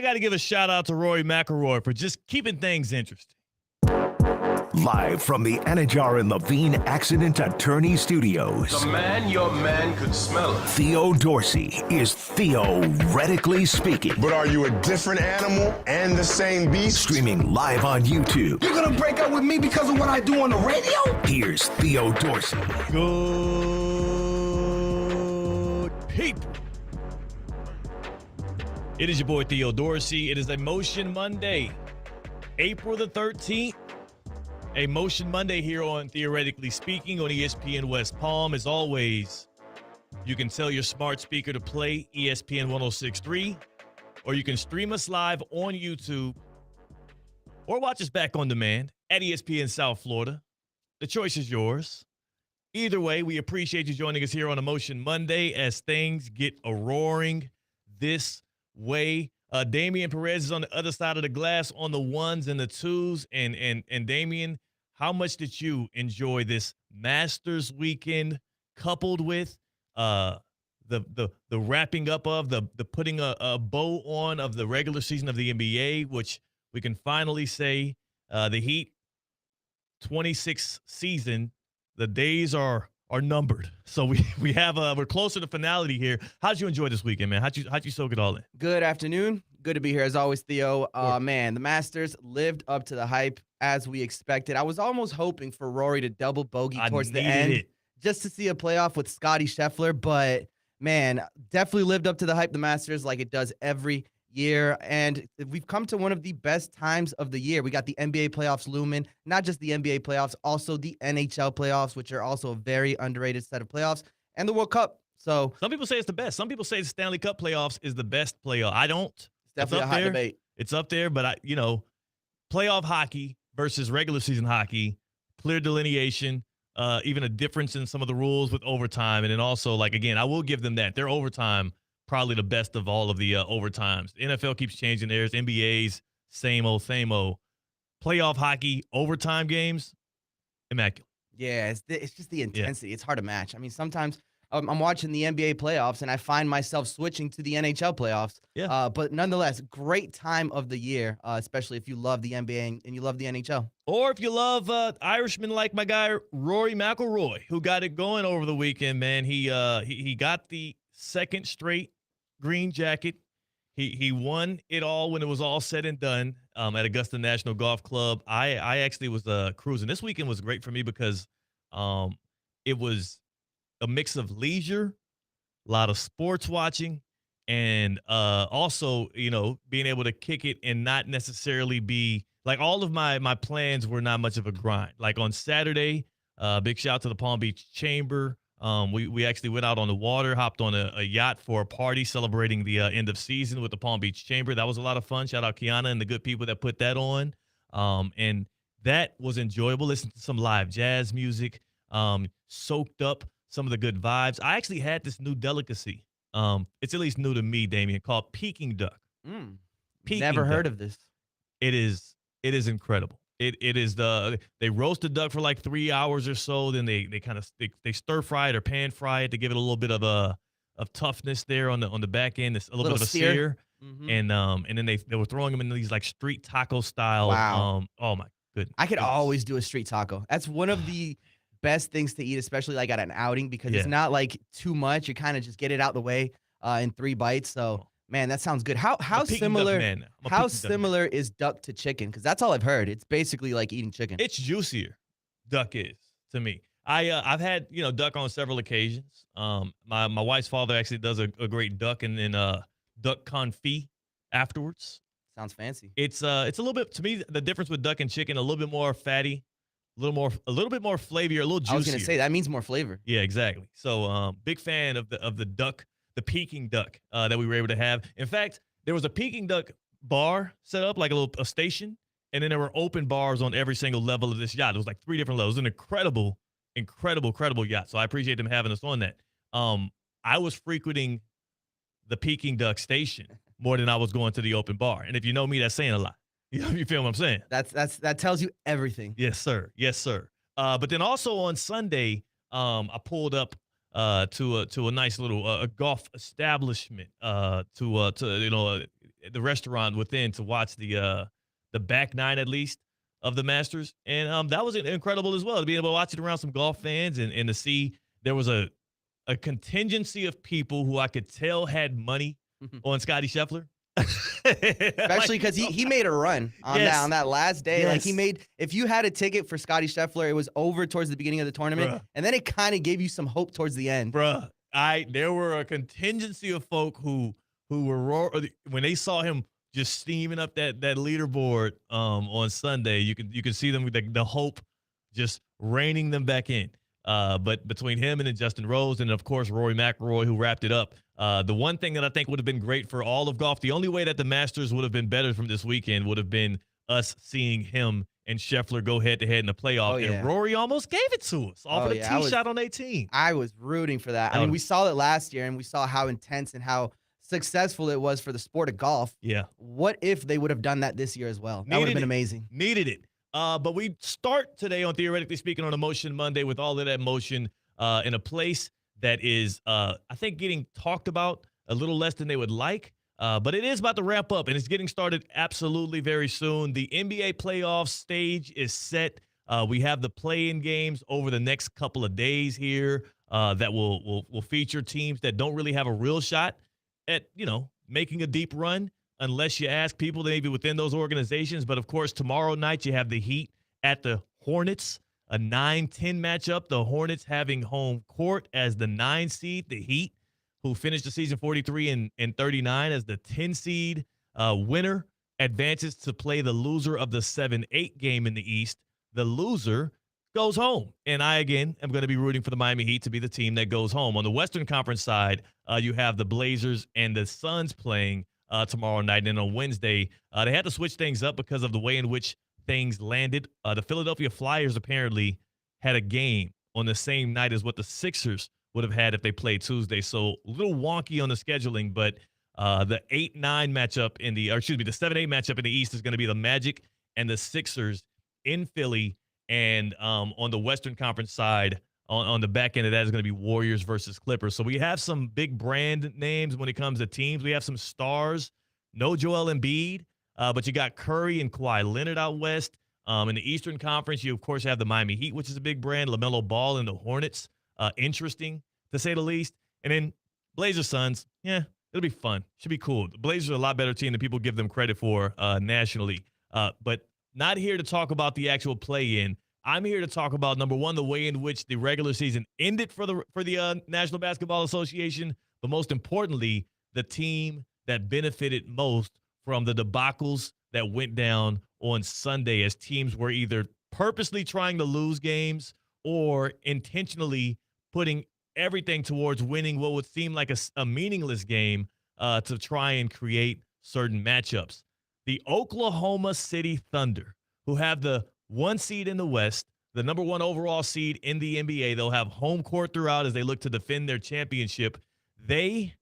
I got to give a shout out to Rory McIlroy for just keeping things interesting. Live from the Anajar and Levine Accident Attorney Studios. The man your man could smell it. Theo Dorsey is theoretically speaking. But are you a different animal and the same beast? Streaming live on YouTube. You're gonna break up with me because of what I do on the radio? Here's Theo Dorsey. Good people. It is your boy Theo Dorsey. It is a Motion Monday, April the 13th. A Motion Monday here on Theoretically Speaking on ESPN West Palm. As always, you can tell your smart speaker to play ESPN 1063, or you can stream us live on YouTube, or watch us back on demand at ESPN South Florida. The choice is yours. Either way, we appreciate you joining us here on a Motion Monday as things get a-roaring this way. Damian Perez is on the other side of the glass on the ones and the twos. And Damian, how much did you enjoy this Masters weekend coupled with the wrapping up of the putting a bow on of the regular season of the NBA, which we can finally say the Heat 26th season, the days are numbered. So we're closer to finality here. How'd you enjoy this weekend, man? How'd you soak it all in? Good afternoon. Good to be here as always, Theo. Man, the Masters lived up to the hype as we expected. I was almost hoping for Rory to double bogey towards the end just to see a playoff with Scottie Scheffler, but man, definitely lived up to the hype, the Masters, like it does every year. And we've come to one of the best times of the year. We got the NBA playoffs looming, not just the NBA playoffs, also the NHL playoffs, which are also a very underrated set of playoffs, and the World Cup. So some people say it's the best. Some people say the Stanley Cup playoffs is the best playoff. I don't. It's definitely a hot debate. It's up there, but playoff hockey versus regular season hockey, clear delineation, even a difference in some of the rules with overtime. And then also, again, I will give them that. Their overtime, probably the best of all of the overtimes. The NFL keeps changing theirs. NBA's same old, same old. Playoff hockey, overtime games, immaculate. Yeah, it's just the intensity. Yeah. It's hard to match. I mean, sometimes I'm watching the NBA playoffs, and I find myself switching to the NHL playoffs. Yeah. But nonetheless, great time of the year, especially if you love the NBA and you love the NHL. Or if you love Irishmen like my guy Rory McIlroy, who got it going over the weekend, man. He got the second straight green jacket. He won it all when it was all said and done at Augusta National Golf Club. I actually was cruising. This weekend was great for me because it was a mix of leisure, a lot of sports watching, and also, being able to kick it and not necessarily be like all of my plans were not much of a grind. Like on Saturday, big shout out to the Palm Beach Chamber. We actually went out on the water, hopped on a yacht for a party celebrating the end of season with the Palm Beach Chamber. That was a lot of fun. Shout out Kiana and the good people that put that on. And that was enjoyable. Listened to some live jazz music, soaked up some of the good vibes. I actually had this new delicacy. It's at least new to me, Damian, called Peking duck. Never heard of this. It is incredible. It is they roast the duck for like 3 hours or so. Then they kind of they stir fry it or pan fry it to give it a little bit of toughness there on the back end. It's a little bit of a sear. Mm-hmm. And then they were throwing them in these like street taco style. Wow. Oh my goodness. I could always do a street taco. That's one of the best things to eat, especially like at an outing, because it's not like too much. You kind of just get it out the way in 3 bites. So man, that sounds good. How similar is duck to chicken? Because that's all I've heard. It's basically like eating chicken. It's juicier. Duck is to me. I've had duck on several occasions. My wife's father actually does a great duck and then duck confit afterwards. Sounds fancy. It's a little bit, to me, the difference with duck and chicken, a little bit more fatty, a little bit more flavor, a little juicier. I was gonna say that means more flavor. Yeah, exactly. So big fan of the duck, the Peking duck that we were able to have. In fact, there was a Peking duck bar set up, like a station, and then there were open bars on every single level of this yacht. It was like 3 different levels. It was an incredible yacht. So I appreciate them having us on that. I was frequenting the Peking duck station more than I was going to the open bar. And if you know me, that's saying a lot. You feel what I'm saying? That tells you everything. Yes, sir. But then also on Sunday, I pulled up to a nice little golf establishment to the restaurant within to watch the back nine at least of the Masters, and that was incredible as well to be able to watch it around some golf fans and to see there was a contingency of people who I could tell had money on Scotty Scheffler. Especially because he made a run on that last day. Yes. Like he made, if you had a ticket for Scotty Scheffler, it was over towards the beginning of the tournament, and then it kind of gave you some hope towards the end. There were a contingency of folk who were when they saw him just steaming up that leaderboard on Sunday. You can see them with the hope just reining them back in. But between him and then Justin Rose and, of course, Rory McIlroy, who wrapped it up, the one thing that I think would have been great for all of golf, the only way that the Masters would have been better from this weekend would have been us seeing him and Scheffler go head-to-head in the playoff. And Rory almost gave it to us off of the tee shot on 18. I was rooting for that. I mean, we saw it last year, and we saw how intense and how successful it was for the sport of golf. Yeah. What if they would have done that this year as well? That would have been amazing. Needed it. But we start today on Theoretically Speaking on Emotion Monday with all of that motion in a place that is, I think, getting talked about a little less than they would like. But it is about to wrap up, and it's getting started absolutely very soon. The NBA playoff stage is set. We have the play-in games over the next couple of days here that will feature teams that don't really have a real shot at, making a deep run, unless you ask people maybe within those organizations. But, of course, tomorrow night you have the Heat at the Hornets, a 9-10 matchup. The Hornets having home court as the 9 seed. The Heat, who finished the season 43 and 39 as the 10 seed winner, advances to play the loser of the 7-8 game in the East. The loser goes home. And I, again, am going to be rooting for the Miami Heat to be the team that goes home. On the Western Conference side, you have the Blazers and the Suns playing tomorrow night. And on Wednesday, they had to switch things up because of the way in which things landed. The Philadelphia Flyers apparently had a game on the same night as what the Sixers would have had if they played Tuesday. So a little wonky on the scheduling, but the 8-9 matchup the 7-8 matchup in the East is going to be the Magic and the Sixers in Philly. And on the Western Conference side, on the back end of that is going to be Warriors versus Clippers. So we have some big brand names when it comes to teams. We have some stars. No Joel Embiid, but you got Curry and Kawhi Leonard out west. In the Eastern Conference, you, of course, have the Miami Heat, which is a big brand. LaMelo Ball and the Hornets. Interesting, to say the least. And then Blazers Suns, it'll be fun. Should be cool. The Blazers are a lot better team than people give them credit for nationally. But not here to talk about the actual play-in. I'm here to talk about, number one, the way in which the regular season ended for the National Basketball Association, but most importantly, the team that benefited most from the debacles that went down on Sunday, as teams were either purposely trying to lose games or intentionally putting everything towards winning what would seem like a meaningless game to try and create certain matchups. The Oklahoma City Thunder, who have the 1 seed in the West, the number 1 overall seed in the NBA. They'll have home court throughout as they look to defend their championship. They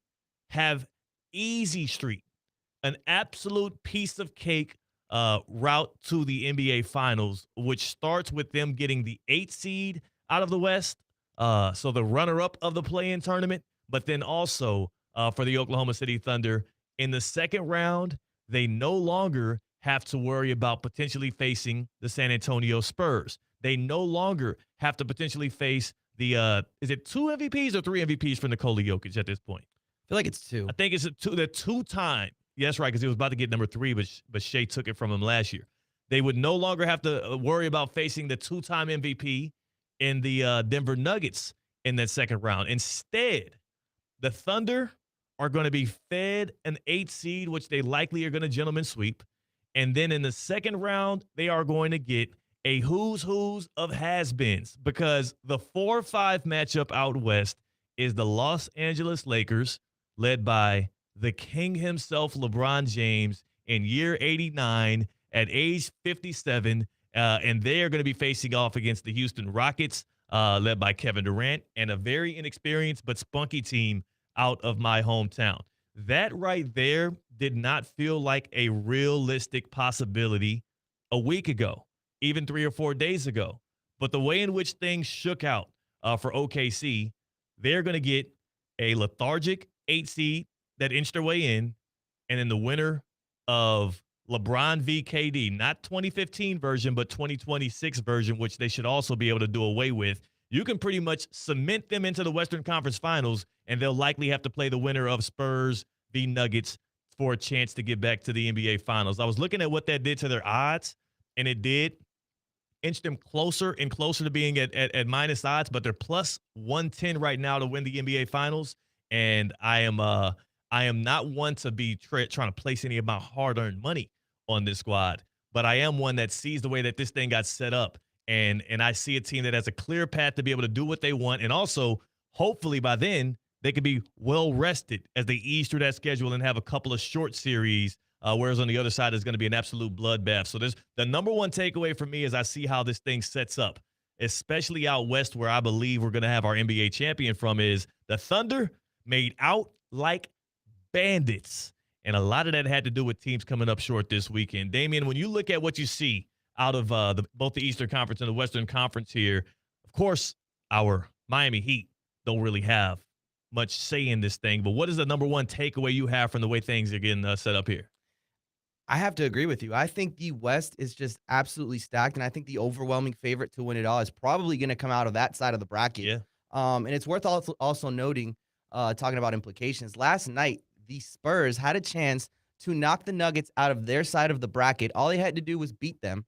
have easy street, an absolute piece of cake route to the NBA Finals, which starts with them getting the 8 seed out of the West, so the runner-up of the play-in tournament, but then also for the Oklahoma City Thunder, in the second round, they no longer have to worry about potentially facing the San Antonio Spurs. They no longer have to potentially face the is it 2 MVPs or 3 MVPs for Nikola Jokic at this point? I feel like it's 2. I think it's the 2-time. Yes, right, because he was about to get number 3, but Shea took it from him last year. They would no longer have to worry about facing the 2-time MVP in the Denver Nuggets in that second round. Instead, the Thunder are going to be fed an 8 seed, which they likely are going to gentleman sweep. And then in the second round, they are going to get a who's of has-beens, because the 4-5 matchup out west is the Los Angeles Lakers, led by the king himself, LeBron James, in year 89 at age 57. And they are going to be facing off against the Houston Rockets, led by Kevin Durant, and a very inexperienced but spunky team out of my hometown. That right there did not feel like a realistic possibility a week ago, even 3 or 4 days ago. But the way in which things shook out for OKC, they're going to get a lethargic 8 seed that inched their way in, and then the winner of LeBron v. KD, not 2015 version, but 2026 version, which they should also be able to do away with, you can pretty much cement them into the Western Conference Finals, and they'll likely have to play the winner of Spurs v. Nuggets for a chance to get back to the NBA Finals. I was looking at what that did to their odds, and it did inch them closer and closer to being at minus odds, but they're plus 110 right now to win the NBA Finals, and I am not one to be trying to place any of my hard-earned money on this squad, but I am one that sees the way that this thing got set up, and I see a team that has a clear path to be able to do what they want, and also hopefully by then they could be well rested as they ease through that schedule and have a couple of short series, whereas on the other side is going to be an absolute bloodbath. So there's the number one takeaway for me is I see how this thing sets up, especially out west where I believe we're going to have our NBA champion from, is the Thunder made out like bandits. And a lot of that had to do with teams coming up short this weekend. Damian, when you look at what you see out of both the Eastern Conference and the Western Conference here, of course, our Miami Heat don't really have much say in this thing. But what is the number one takeaway you have from the way things are getting set up here? I have to agree with you. I think the West is just absolutely stacked, and I think the overwhelming favorite to win it all is probably going to come out of that side of the bracket. Yeah. And it's worth also noting, talking about implications, last night, the Spurs had a chance to knock the Nuggets out of their side of the bracket. All they had to do was beat them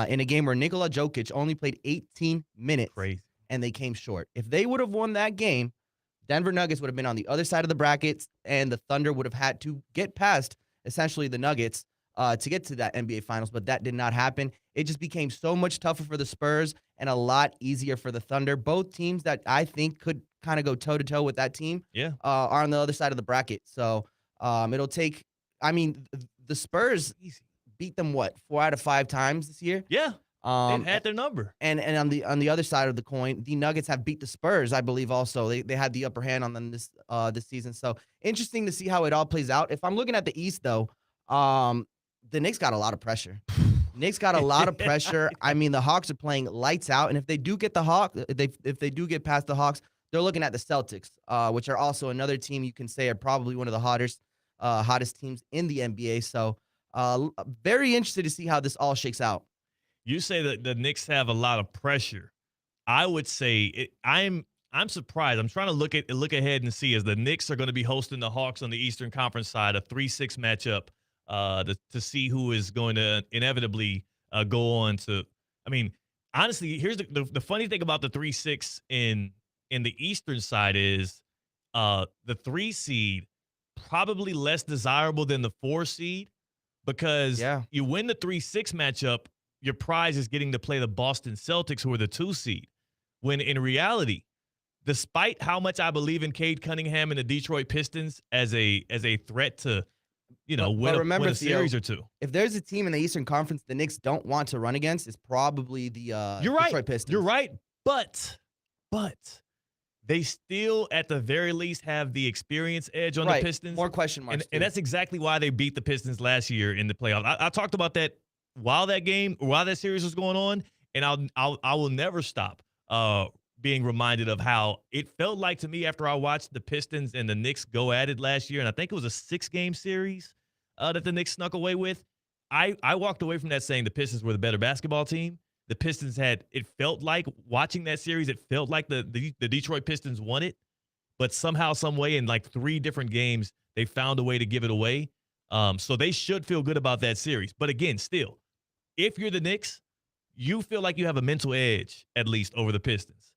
in a game where Nikola Jokic only played 18 minutes. Crazy. And they came short. If they would have won that game, Denver Nuggets would have been on the other side of the brackets, and the Thunder would have had to get past essentially the Nuggets to get to that NBA Finals, but that did not happen. It just became so much tougher for the Spurs and a lot easier for the Thunder. Both teams that I think could kind of go toe-to-toe with that team are on the other side of the bracket. So it'll take – I mean, the Spurs beat them, 4 out of 5 times this year? Yeah. They've had their number. And on the other side of the coin, the Nuggets have beat the Spurs, I believe also. They had the upper hand on them this season. So interesting to see how it all plays out. If I'm looking at the East, though, the Knicks got a lot of pressure. Knicks got a lot of pressure. I mean, the Hawks are playing lights out, and if they do get if they do get past the Hawks, they're looking at the Celtics, which are also another team you can say are probably one of the hottest teams in the NBA. So very interested to see how this all shakes out. You say that the Knicks have a lot of pressure. I would say I'm surprised. I'm trying to look ahead and see as the Knicks are going to be hosting the Hawks on the Eastern Conference side, a 3-6 matchup to see who is going to inevitably go on to. I mean, honestly, here's the funny thing about the 3-6 in the Eastern side is the 3 seed probably less desirable than the 4 seed because you win the 3-6 matchup. Your prize is getting to play the Boston Celtics, who are the 2 seed. When in reality, despite how much I believe in Cade Cunningham and the Detroit Pistons as a threat to, win a series or two. If there's a team in the Eastern Conference the Knicks don't want to run against, it's probably the Detroit Pistons. You're right, but they still, at the very least, have the experience edge on the Pistons. More question marks. And that's exactly why they beat the Pistons last year in the playoffs. I talked about that while that series was going on, and I will never stop being reminded of how it felt like to me after I watched the Pistons and the Knicks go at it last year, and I think it was a 6-game series that the Knicks snuck away with. I walked away from that saying the Pistons were the better basketball team. The Pistons it felt like watching that series, it felt like the Detroit Pistons won it, but somehow, some way, in like 3 different games, they found a way to give it away. So they should feel good about that series. But again, still, if you're the Knicks, you feel like you have a mental edge, at least, over the Pistons.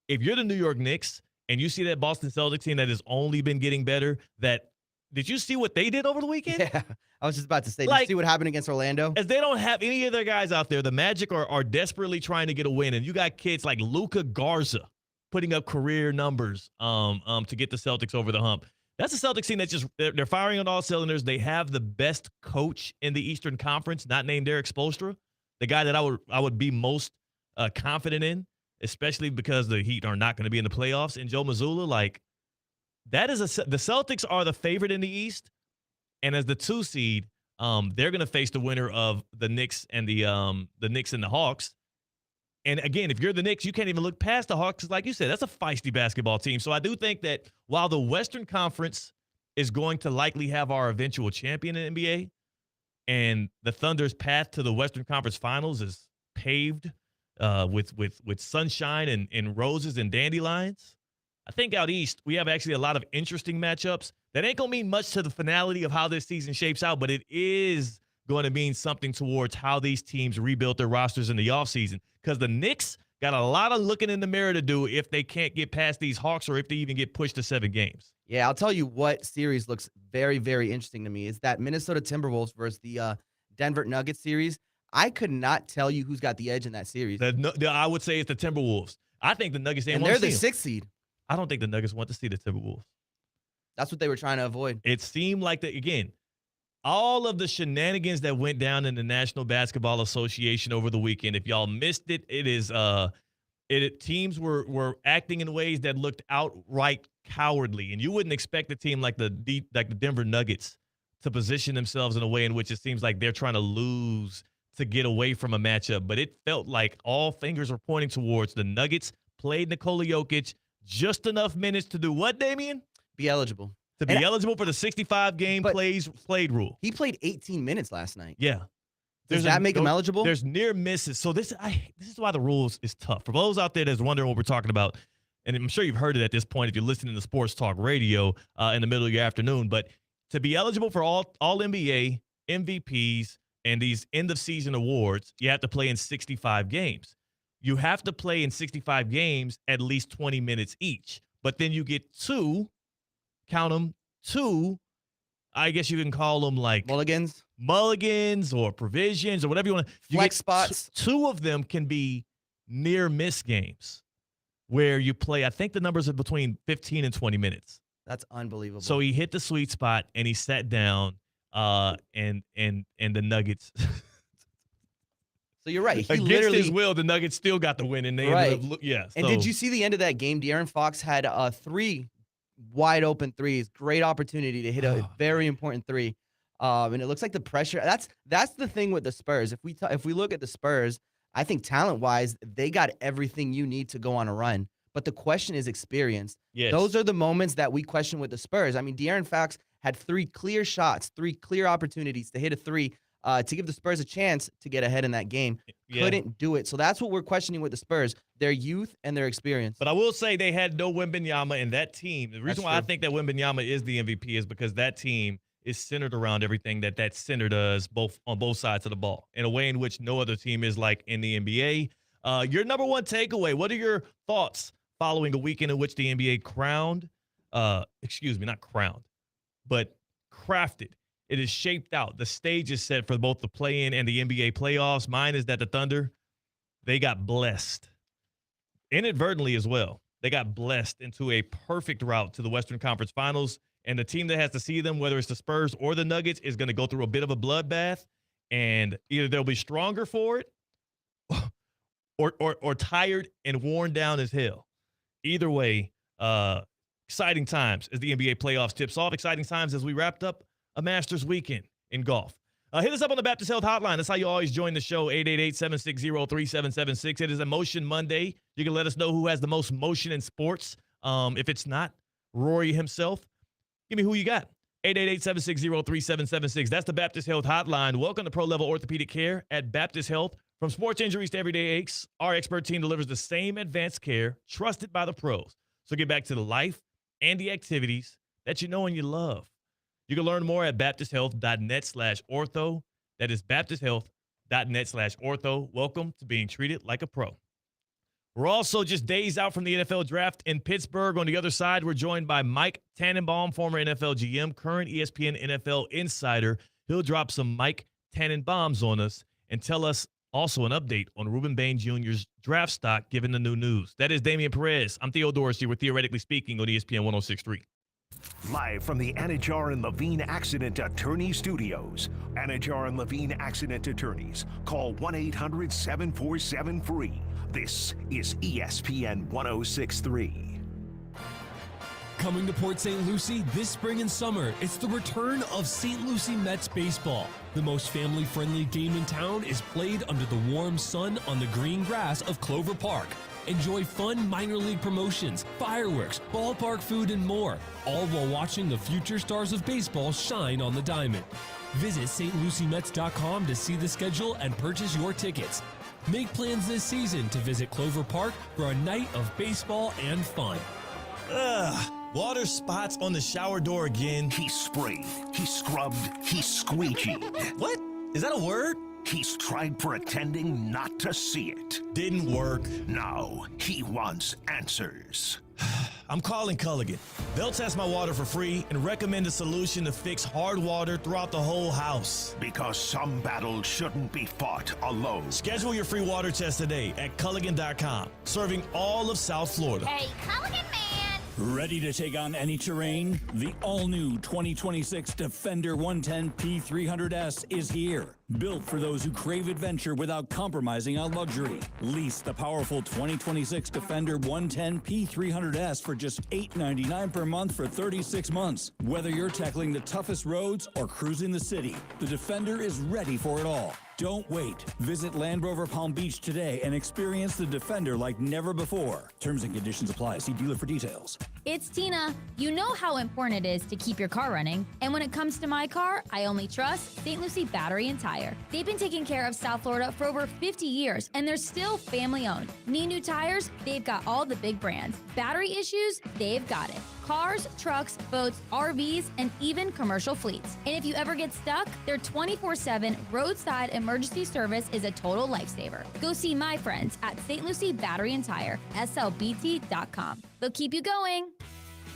If you're the New York Knicks and you see that Boston Celtics team that has only been getting better, did you see what they did over the weekend? Yeah, I was just about to say, did you see what happened against Orlando? As they don't have any of their guys out there, the Magic are desperately trying to get a win, and you got kids like Luka Garza putting up career numbers to get the Celtics over the hump. That's a Celtics team that's they're firing on all cylinders. They have the best coach in the Eastern Conference, not named Eric Spoelstra, the guy that I would be most confident in, especially because the Heat are not going to be in the playoffs. And Joe Mazzulla, the Celtics are the favorite in the East, and as the 2 seed, they're going to face the winner of the Knicks and the Knicks and the Hawks. And again, if you're the Knicks, you can't even look past the Hawks. Like you said, that's a feisty basketball team. So I do think that while the Western Conference is going to likely have our eventual champion in the NBA, and the Thunder's path to the Western Conference Finals is paved with sunshine and roses and dandelions. I think out east we have actually a lot of interesting matchups that ain't gonna mean much to the finality of how this season shapes out, but it is going to mean something towards how these teams rebuilt their rosters in the offseason, because the Knicks got a lot of looking in the mirror to do if they can't get past these Hawks or if they even get pushed to 7 games. Yeah, I'll tell you what series looks very, very interesting to me is that Minnesota Timberwolves versus the Denver Nuggets series. I could not tell you who's got the edge in that series. I would say it's the Timberwolves. I think the Nuggets and they're the 6th seed. I don't think the Nuggets want to see the Timberwolves. That's what they were trying to avoid. It seemed like again, all of the shenanigans that went down in the National Basketball Association over the weekend. If y'all missed it, teams were acting in ways that looked outright cowardly, and you wouldn't expect a team like the Denver Nuggets to position themselves in a way in which it seems like they're trying to lose to get away from a matchup. But it felt like all fingers were pointing towards the Nuggets played Nikola Jokic just enough minutes to do what, Damian? Be eligible. To be eligible for the 65-game played rule. He played 18 minutes last night. Yeah. Does that make him eligible? There's near misses. So this is why the rules is tough. For those out there that's wondering what we're talking about, and I'm sure you've heard it at this point if you're listening to Sports Talk Radio in the middle of your afternoon, but to be eligible for all NBA, MVPs, and these end-of-season awards, you have to play in 65 games. You have to play in 65 games at least 20 minutes each. But then you get two, I guess you can call them like mulligans or provisions or whatever you want. Flex spots. Two of them can be near miss games where you play, I think the numbers are between 15 and 20 minutes. That's unbelievable. So he hit the sweet spot and he sat down and the Nuggets. So you're right. He Against his will, the Nuggets still got the win. And they ended up, And did you see the end of that game? De'Aaron Fox had 3 wide open threes. Great opportunity to hit a very important 3. And it looks like the pressure. That's the thing with the Spurs. If we look at the Spurs, I think talent-wise, they got everything you need to go on a run. But the question is experience. Yes. Those are the moments that we question with the Spurs. I mean, De'Aaron Fox had 3 clear shots, 3 clear opportunities to hit a 3 to give the Spurs a chance to get ahead in that game. Couldn't do it. So that's what we're questioning with the Spurs, their youth and their experience. But I will say they had no Wembanyama in that team. The reason why I think that Wembanyama is the MVP is because that team is centered around everything that center does on both sides of the ball in a way in which no other team is like in the NBA. Your number one takeaway, what are your thoughts following a weekend in which the NBA crafted? It is shaped out. The stage is set for both the play-in and the NBA playoffs. Mine is that the Thunder, they got blessed. Inadvertently as well. They got blessed into a perfect route to the Western Conference Finals. And the team that has to see them, whether it's the Spurs or the Nuggets, is going to go through a bit of a bloodbath. And either they'll be stronger for it or tired and worn down as hell. Either way, exciting times as the NBA playoffs tips off. Exciting times as we wrapped up a Masters weekend in golf. Hit us up on the Baptist Health Hotline. That's how you always join the show, 888-760-3776. It is a Motion Monday. You can let us know who has the most motion in sports. If it's not Rory himself, give me who you got. 888-760-3776. That's the Baptist Health Hotline. Welcome to pro-level orthopedic care at Baptist Health. From sports injuries to everyday aches, our expert team delivers the same advanced care trusted by the pros. So get back to the life and the activities that you know and you love. You can learn more at baptisthealth.net/ortho. That is baptisthealth.net/ortho. Welcome to being treated like a pro. We're also just days out from the NFL draft in Pittsburgh. On the other side, we're joined by Mike Tannenbaum, former NFL GM, current ESPN NFL insider. He'll drop some Mike Tannenbaums on us and tell us also an update on Ruben Bain Jr.'s draft stock given the new news. That is Damian Perez. I'm Theo Dorsey. We're Theoretically Speaking on ESPN 106.3. Live from the Anajar and Levine Accident Attorney Studios. Anajar and Levine Accident Attorneys. Call 1-800-747-FREE. This is ESPN 106.3. Coming to Port St. Lucie this spring and summer, it's the return of St. Lucie Mets baseball. The most family-friendly game in town is played under the warm sun on the green grass of Clover Park. Enjoy fun minor league promotions, fireworks, ballpark food, and more, all while watching the future stars of baseball shine on the diamond. Visit stlucymets.com to see the schedule and purchase your tickets. Make plans this season to visit Clover Park for a night of baseball and fun. Ugh, water spots on the shower door again. He sprayed, he scrubbed, he squeegeed. What? Is that a word? He's tried pretending not to see it. Didn't work. Now he wants answers. I'm calling Culligan. They'll test my water for free and recommend a solution to fix hard water throughout the whole house. Because some battles shouldn't be fought alone. Schedule your free water test today at Culligan.com, serving all of South Florida. Hey, Culligan man! Ready to take on any terrain? The all-new 2026 Defender 110 P300S is here. Built for those who crave adventure without compromising on luxury. Lease the powerful 2026 Defender 110 P300S for just $899 per month for 36 months. Whether you're tackling the toughest roads or cruising the city, the Defender is ready for it all. Don't wait. Visit Land Rover Palm Beach today and experience the Defender like never before. Terms and conditions apply. See dealer for details. It's Tina. You know how important it is to keep your car running. And when it comes to my car, I only trust St. Lucie Battery and Tire. They've been taking care of South Florida for over 50 years, and they're still family-owned. Need new tires? They've got all the big brands. Battery issues? They've got it. Cars, trucks, boats, RVs, and even commercial fleets. And if you ever get stuck, their 24/7 roadside emergency service is a total lifesaver. Go see my friends at St. Lucie Battery and Tire, slbt.com. They'll keep you going.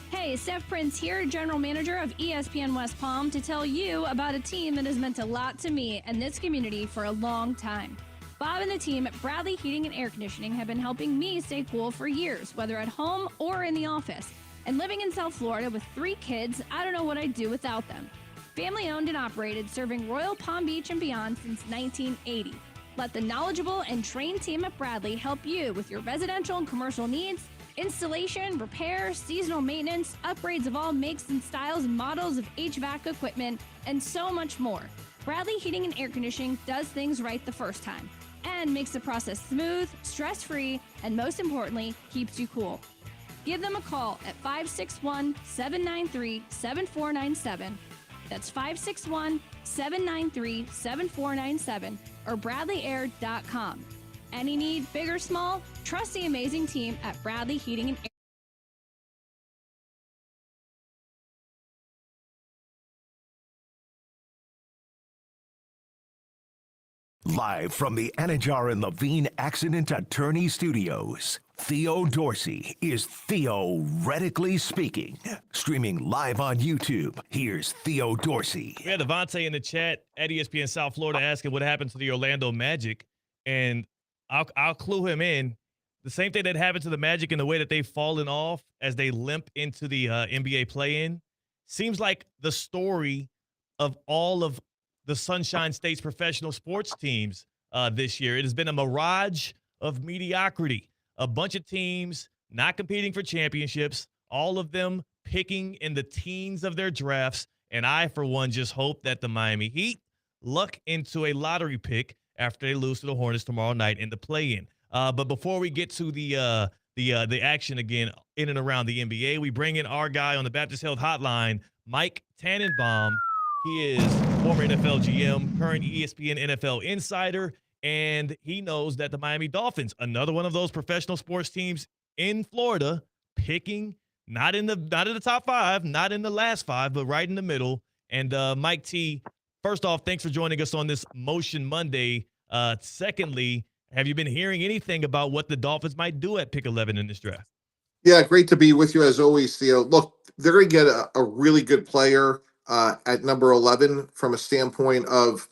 Hey, Steph Prince here, General Manager of ESPN West Palm, to tell you about a team that has meant a lot to me and this community for a long time. Bob and the team at Bradley Heating and Air Conditioning have been helping me stay cool for years, whether at home or in the office. And living in South Florida with 3 kids, I don't know what I'd do without them. Family owned and operated, serving Royal Palm Beach and beyond since 1980. Let the knowledgeable and trained team at Bradley help you with your residential and commercial needs, installation, repair, seasonal maintenance, upgrades of all makes and styles and models of HVAC equipment, and so much more. Bradley Heating and Air Conditioning does things right the first time and makes the process smooth, stress-free, and most importantly, keeps you cool. Give them a call at 561-793-7497. That's 561-793-7497 or bradleyair.com. Any need, big or small, trust the amazing team at Bradley Heating and Air. Live from the Anajar and Levine Accident Attorney Studios, Theo Dorsey is theoretically speaking. Streaming live on YouTube, here's Theo Dorsey. We had Devontae in the chat at ESPN South Florida asking what happened to the Orlando Magic, and I'll clue him in. The same thing that happened to the Magic in the way that they've fallen off as they limp into the NBA play-in seems like the story of all of the Sunshine State's professional sports teams this year. It has been a mirage of mediocrity. A bunch of teams not competing for championships, all of them picking in the teens of their drafts. And I, for one, just hope that the Miami Heat luck into a lottery pick after they lose to the Hornets tomorrow night in the play-in. But before we get to the action again in and around the NBA, we bring in our guy on the Baptist Health Hotline, Mike Tannenbaum. He is former NFL GM, current ESPN NFL insider, and he knows that the Miami Dolphins, another one of those professional sports teams in Florida, picking not in the top 5, not in the last 5, but right in the middle. And Mike T, first off, thanks for joining us on this Motion Monday. Secondly, have you been hearing anything about what the Dolphins might do at pick 11 in this draft? Yeah, great to be with you as always, Theo. Look, they're going to get a really good player at number 11 from a standpoint of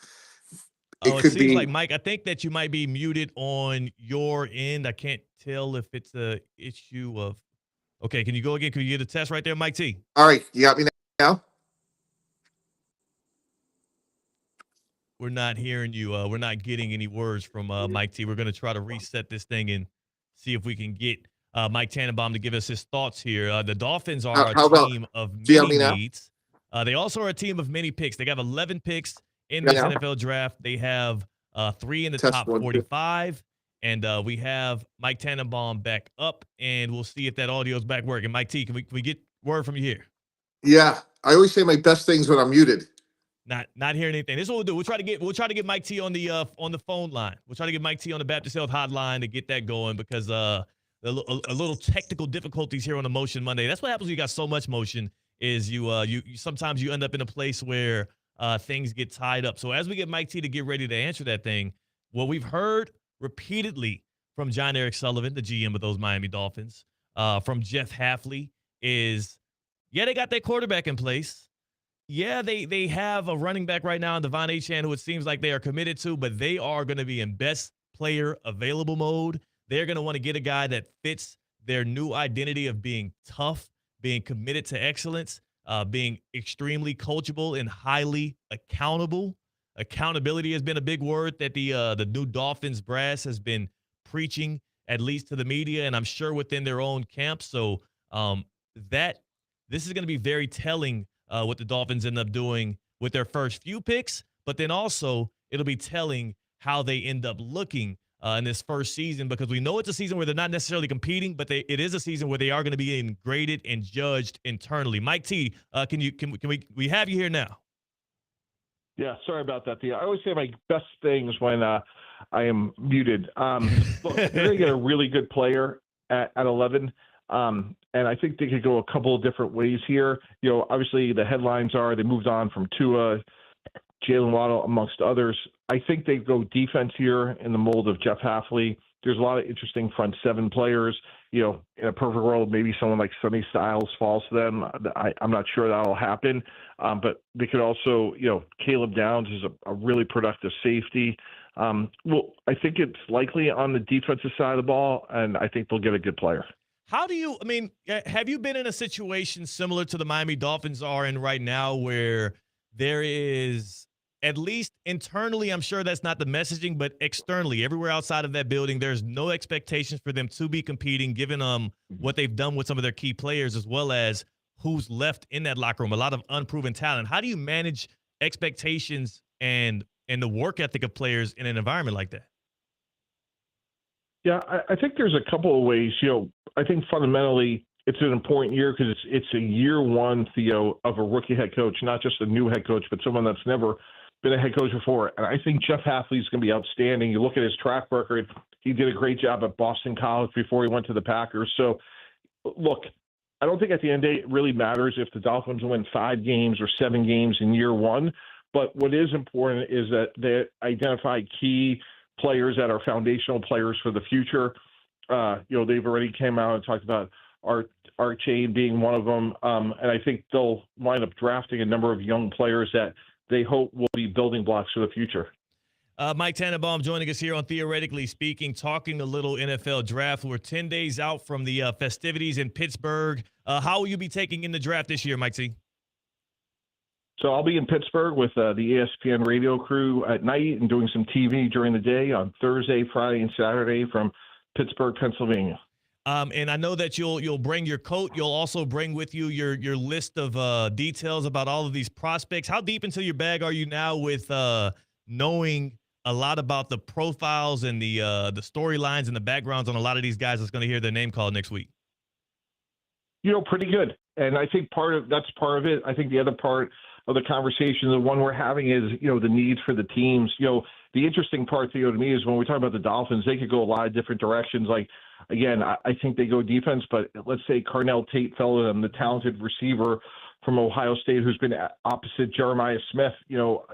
it seems like, Mike, I think that you might be muted on your end. I can't tell if it's a issue of – okay, can you go again? Can you get a test right there, Mike T? All right, you got me now? We're not hearing you. We're not getting any words from Mike T. We're going to try to reset this thing and see if we can get Mike Tannenbaum to give us his thoughts here. The Dolphins are a team of many needs. They also are a team of many picks. They have 11 picks in this NFL draft. They have 3 in the top 45. And we have Mike Tannenbaum back up, and we'll see if that audio is back working. Mike T, can we get word from you here? Yeah, I always say my best things when I'm muted. Not hearing anything. This is what we'll do. We'll try to get Mike T on the phone line. We'll try to get Mike T on the Baptist Health hotline to get that going because a little technical difficulties here on the Motion Monday. That's what happens when you got so much motion. Is you sometimes you end up in a place where things get tied up. So as we get Mike T to get ready to answer that thing, what we've heard repeatedly from John Eric Sullivan, the GM of those Miami Dolphins, from Jeff Hafley is, yeah, they got their quarterback in place. Yeah, they have a running back right now in Devon Achane, who it seems like they are committed to, but they are going to be in best player available mode. They're going to want to get a guy that fits their new identity of being tough, being committed to excellence, being extremely coachable and highly accountable. Accountability has been a big word that the new Dolphins brass has been preaching, at least to the media, and I'm sure within their own camp. So that this is going to be very telling what the Dolphins end up doing with their first few picks, but then also it'll be telling how they end up looking in this first season, because we know it's a season where they're not necessarily competing, but it is a season where they are going to be getting graded and judged internally. Mike T, can we have you here now? Yeah, sorry about that, Theo. I always say my best things when I am muted. Look, they're going to get a really good player at 11. And I think they could go a couple of different ways here. You know, obviously the headlines are they moved on from Tua, Jalen Waddle, amongst others. I think they go defense here in the mold of Jeff Hafley. There's a lot of interesting front seven players. You know, in a perfect world, maybe someone like Sonny Styles falls to them. I'm not sure that'll happen. But they could also, you know, Caleb Downs is a really productive safety. Well, I think it's likely on the defensive side of the ball, and I think they'll get a good player. How do you, I mean, have you been in a situation similar to the Miami Dolphins are in right now where there is, at least internally, I'm sure that's not the messaging, but externally, everywhere outside of that building, there's no expectations for them to be competing, given what they've done with some of their key players, as well as who's left in that locker room, a lot of unproven talent. How do you manage expectations and the work ethic of players in an environment like that? Yeah, I think there's a couple of ways. You know, I think fundamentally it's an important year because it's a year one, Theo, of a rookie head coach, not just a new head coach, but someone that's never been a head coach before. And I think Jeff Hafley is going to be outstanding. You look at his track record; he did a great job at Boston College before he went to the Packers. So, look, I don't think at the end of the day it really matters if the Dolphins win 5 games or 7 games in year one. But what is important is that they identify key players that are foundational players for the future. You know, they've already came out and talked about Achane being one of them. And I think they'll wind up drafting a number of young players that they hope will be building blocks for the future. Mike Tannenbaum joining us here on Theoretically Speaking, talking a little NFL draft. We're 10 days out from the festivities in Pittsburgh. How will you be taking in the draft this year, Mike T? So I'll be in Pittsburgh with the ESPN radio crew at night and doing some TV during the day on Thursday, Friday, and Saturday from Pittsburgh, Pennsylvania. And I know that you'll bring your coat. You'll also bring with you your list of details about all of these prospects. How deep into your bag are you now with knowing a lot about the profiles and the storylines and the backgrounds on a lot of these guys that's going to hear their name called next week? You know, pretty good. And I think that's part of it. I think the other part of the conversation, the one we're having, is, you know, the needs for the teams. You know, the interesting part, Theo, to me is when we talk about the Dolphins, they could go a lot of different directions. Like, again, I think they go defense, but let's say Carnell Tate fell to them, the talented receiver from Ohio State who's been opposite Jeremiah Smith. You know,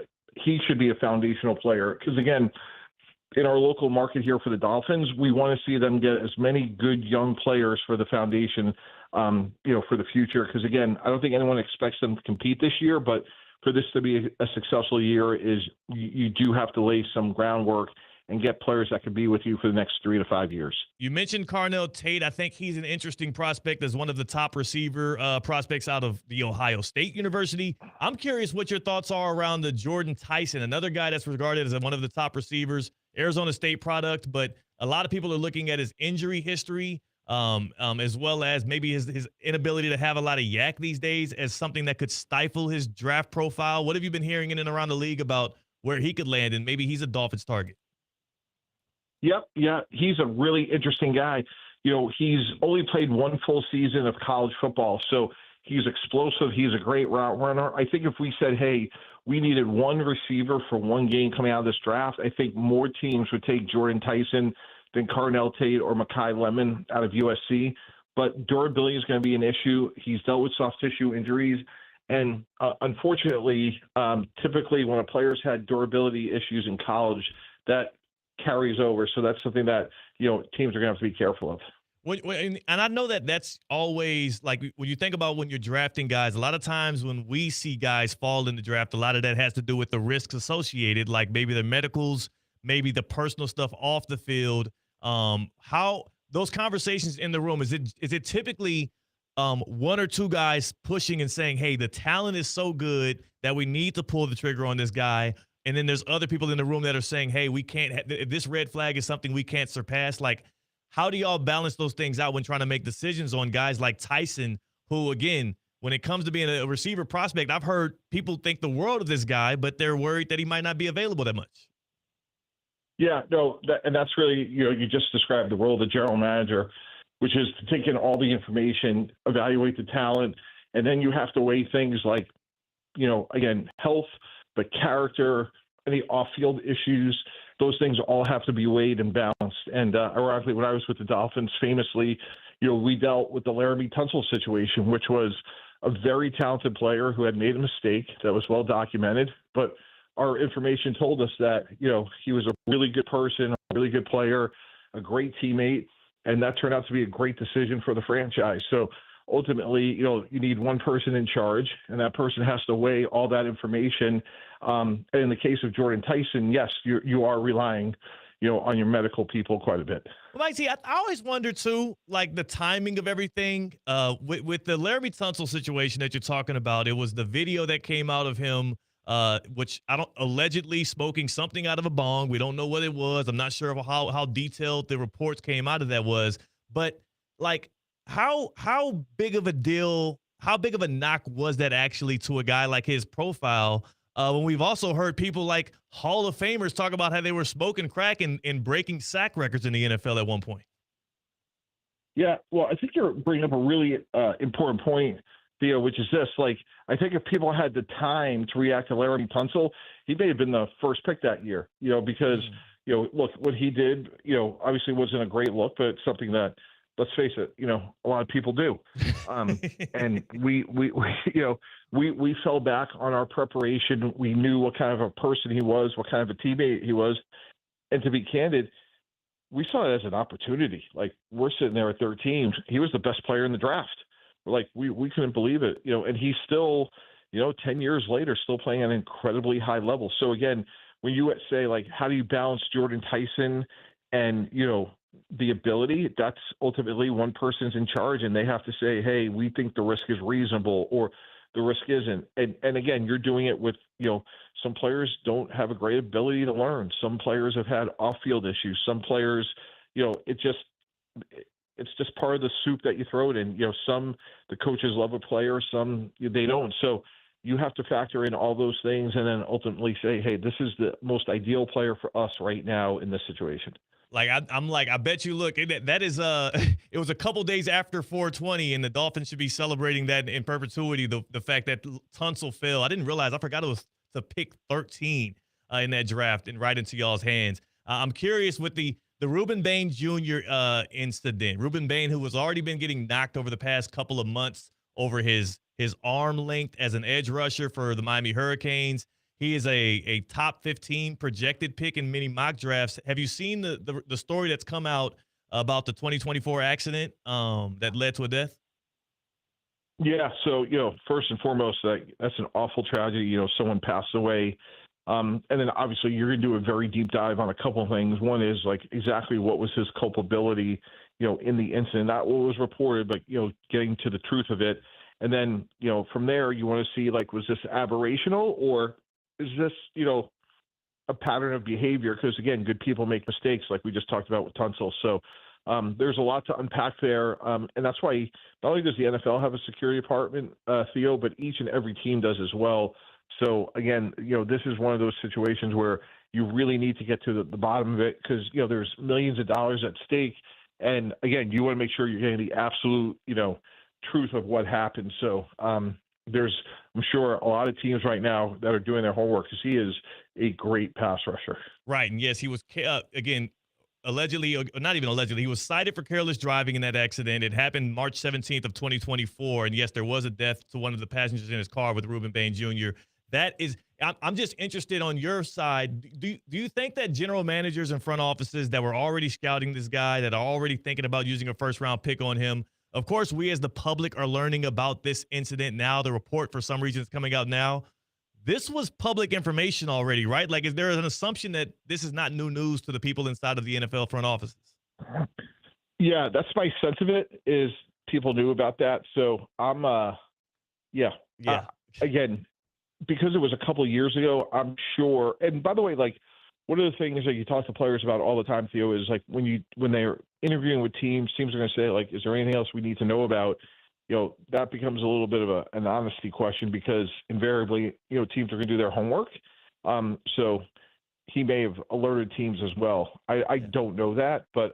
he should be a foundational player because, again, in our local market here for the Dolphins, we want to see them get as many good young players for the foundation, you know, for the future. Because, again, I don't think anyone expects them to compete this year, but for this to be a successful year is you do have to lay some groundwork and get players that could be with you for the next 3 to 5 years. You mentioned Carnell Tate. I think he's an interesting prospect as one of the top receiver prospects out of the Ohio State University. I'm curious what your thoughts are around the Jordan Tyson, another guy that's regarded as one of the top receivers, Arizona State product, but a lot of people are looking at his injury history, as well as maybe his inability to have a lot of yak these days as something that could stifle his draft profile. What have you been hearing in and around the league about where he could land, and maybe he's a Dolphins target? Yep. Yeah. He's a really interesting guy. You know, he's only played 1 full season of college football. So He's explosive. He's a great route runner. I think if we said, hey, we needed one receiver for one game coming out of this draft, I think more teams would take Jordan Tyson than Carnell Tate or Mekhi Lemon out of USC. But durability is going to be an issue. He's dealt with soft tissue injuries. And unfortunately, typically when a player's had durability issues in college, that carries over. So that's something that, teams are going to have to be careful of. And I know that that's always like when you think about when you're drafting guys, a lot of times when we see guys fall in the draft, a lot of that has to do with the risks associated, like maybe the medicals, maybe the personal stuff off the field. How those conversations in the room, is it typically one or two guys pushing and saying, hey, the talent is so good that we need to pull the trigger on this guy? And then there's other people in the room that are saying, hey, we can't, this red flag is something we can't surpass. Like, how do y'all balance those things out when trying to make decisions on guys like Tyson, who, again, when it comes to being a receiver prospect, I've heard people think the world of this guy, but they're worried that he might not be available that much. Yeah, no, and that's really, you just described the role of the general manager, which is to take in all the information, evaluate the talent, and then you have to weigh things like, again, health, but character, any off-field issues. Those things all have to be weighed and balanced. And ironically, when I was with the Dolphins, famously, we dealt with the Laramie Tunsil situation, which was a very talented player who had made a mistake that was well documented. But our information told us that, he was a really good person, a really good player, a great teammate, and that turned out to be a great decision for the franchise. So ultimately, you need one person in charge, and that person has to weigh all that information. And in the case of Jordan Tyson, yes, you are relying, on your medical people quite a bit. Well, Mike, see, I always wonder too, like the timing of everything. With the Laramie Tunsil situation that you're talking about, it was the video that came out of him, which allegedly smoking something out of a bong. We don't know what it was. I'm not sure of how detailed the reports came out of that was, but like, how big of a deal, how big of a knock was that actually to a guy like his profile? When we've also heard people like Hall of Famers talk about how they were smoking crack and breaking sack records in the NFL at one point. Yeah, well, I think you're bringing up a really important point, Theo, which is this. Like, I think if people had the time to react to Laramie Tunsil, he may have been the first pick that year, because, look, what he did, obviously wasn't a great look, but it's something that, let's face it, a lot of people do. And we fell back on our preparation. We knew what kind of a person he was, what kind of a teammate he was. And to be candid, we saw it as an opportunity. Like, we're sitting there at 13. He was the best player in the draft. Like, we couldn't believe it, and he's still, 10 years later, still playing at an incredibly high level. So again, when you say, like, how do you balance Jordan Tyson and, the ability, that's ultimately one person's in charge, and they have to say, hey, we think the risk is reasonable or the risk isn't. And again, you're doing it with, some players don't have a great ability to learn. Some players have had off-field issues. Some players, it's just part of the soup that you throw it in. Some, the coaches love a player, some they don't. So you have to factor in all those things and then ultimately say, hey, this is the most ideal player for us right now in this situation. Like, I'm like, I bet you, look, that is, it was a couple days after 420, and the Dolphins should be celebrating that in perpetuity, the fact that Tunsil fell. I didn't realize, I forgot it was to pick 13 in that draft and right into y'all's hands. I'm curious with the Ruben Bain Jr. Incident. Ruben Bain, who has already been getting knocked over the past couple of months over his arm length as an edge rusher for the Miami Hurricanes. He is a top 15 projected pick in many mock drafts. Have you seen the story that's come out about the 2024 accident that led to a death? Yeah. So, first and foremost, that's an awful tragedy. Someone passed away. And then obviously you're going to do a very deep dive on a couple of things. One is like exactly what was his culpability, in the incident, not what was reported, but, getting to the truth of it. And then, from there, you want to see, like, was this aberrational or is this, a pattern of behavior? Because, again, good people make mistakes like we just talked about with Tunsil. So there's a lot to unpack there. And that's why not only does the NFL have a security department, Theo, but each and every team does as well. So, again, this is one of those situations where you really need to get to the bottom of it because, there's millions of dollars at stake. And, again, you want to make sure you're getting the absolute, truth of what happened. So there's, I'm sure, a lot of teams right now that are doing their homework because he is a great pass rusher. Right. And yes, he was, again, allegedly, or not even allegedly, he was cited for careless driving in that accident. It happened March 17th of 2024. And yes, there was a death to one of the passengers in his car with Reuben Bain Jr. That is, I'm just interested on your side. Do you think that general managers and front offices that were already scouting this guy, that are already thinking about using a first-round pick on him, of course, we as the public are learning about this incident now. The report, for some reason, is coming out now. This was public information already, right? Like, is there an assumption that this is not new news to the people inside of the NFL front offices? Yeah, that's my sense of it, is people knew about that. So I'm, again, because it was a couple of years ago, I'm sure. And by the way, like, one of the things that you talk to players about all the time, Theo, is like when they're interviewing with teams are going to say, like, is there anything else we need to know about? That becomes a little bit of an honesty question, because invariably, teams are going to do their homework. So he may have alerted teams as well. I don't know that, but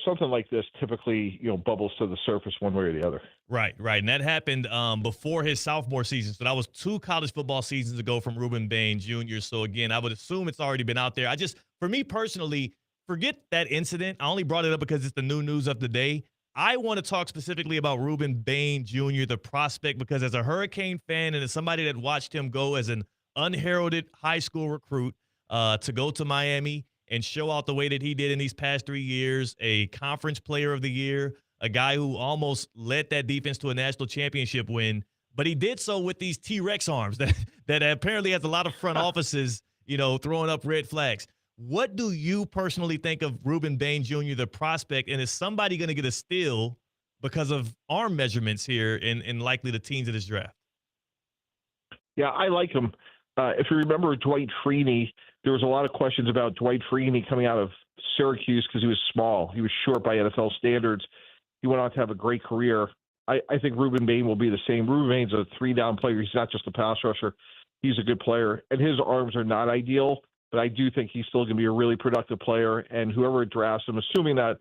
something like this typically, bubbles to the surface one way or the other. Right. And that happened before his sophomore season. So that was 2 college football seasons ago from Reuben Bain Jr. So again, I would assume it's already been out there. For me personally, forget that incident. I only brought it up because it's the new news of the day. I want to talk specifically about Reuben Bain Jr., the prospect, because as a Hurricane fan and as somebody that watched him go as an unheralded high school recruit to go to Miami and show out the way that he did in these past 3 years, a conference player of the year, a guy who almost led that defense to a national championship win, but he did so with these T-Rex arms that apparently has a lot of front offices, throwing up red flags. What do you personally think of Reuben Bain Jr., the prospect, and is somebody going to get a steal because of arm measurements here in likely the teens of this draft? Yeah, I like him. If you remember Dwight Freeney, there was a lot of questions about Dwight Freeney coming out of Syracuse because he was small. He was short by NFL standards. He went on to have a great career. I think Reuben Bain will be the same. Reuben Bain's a 3-down player. He's not just a pass rusher. He's a good player, and his arms are not ideal, but I do think he's still going to be a really productive player. And whoever drafts him, assuming that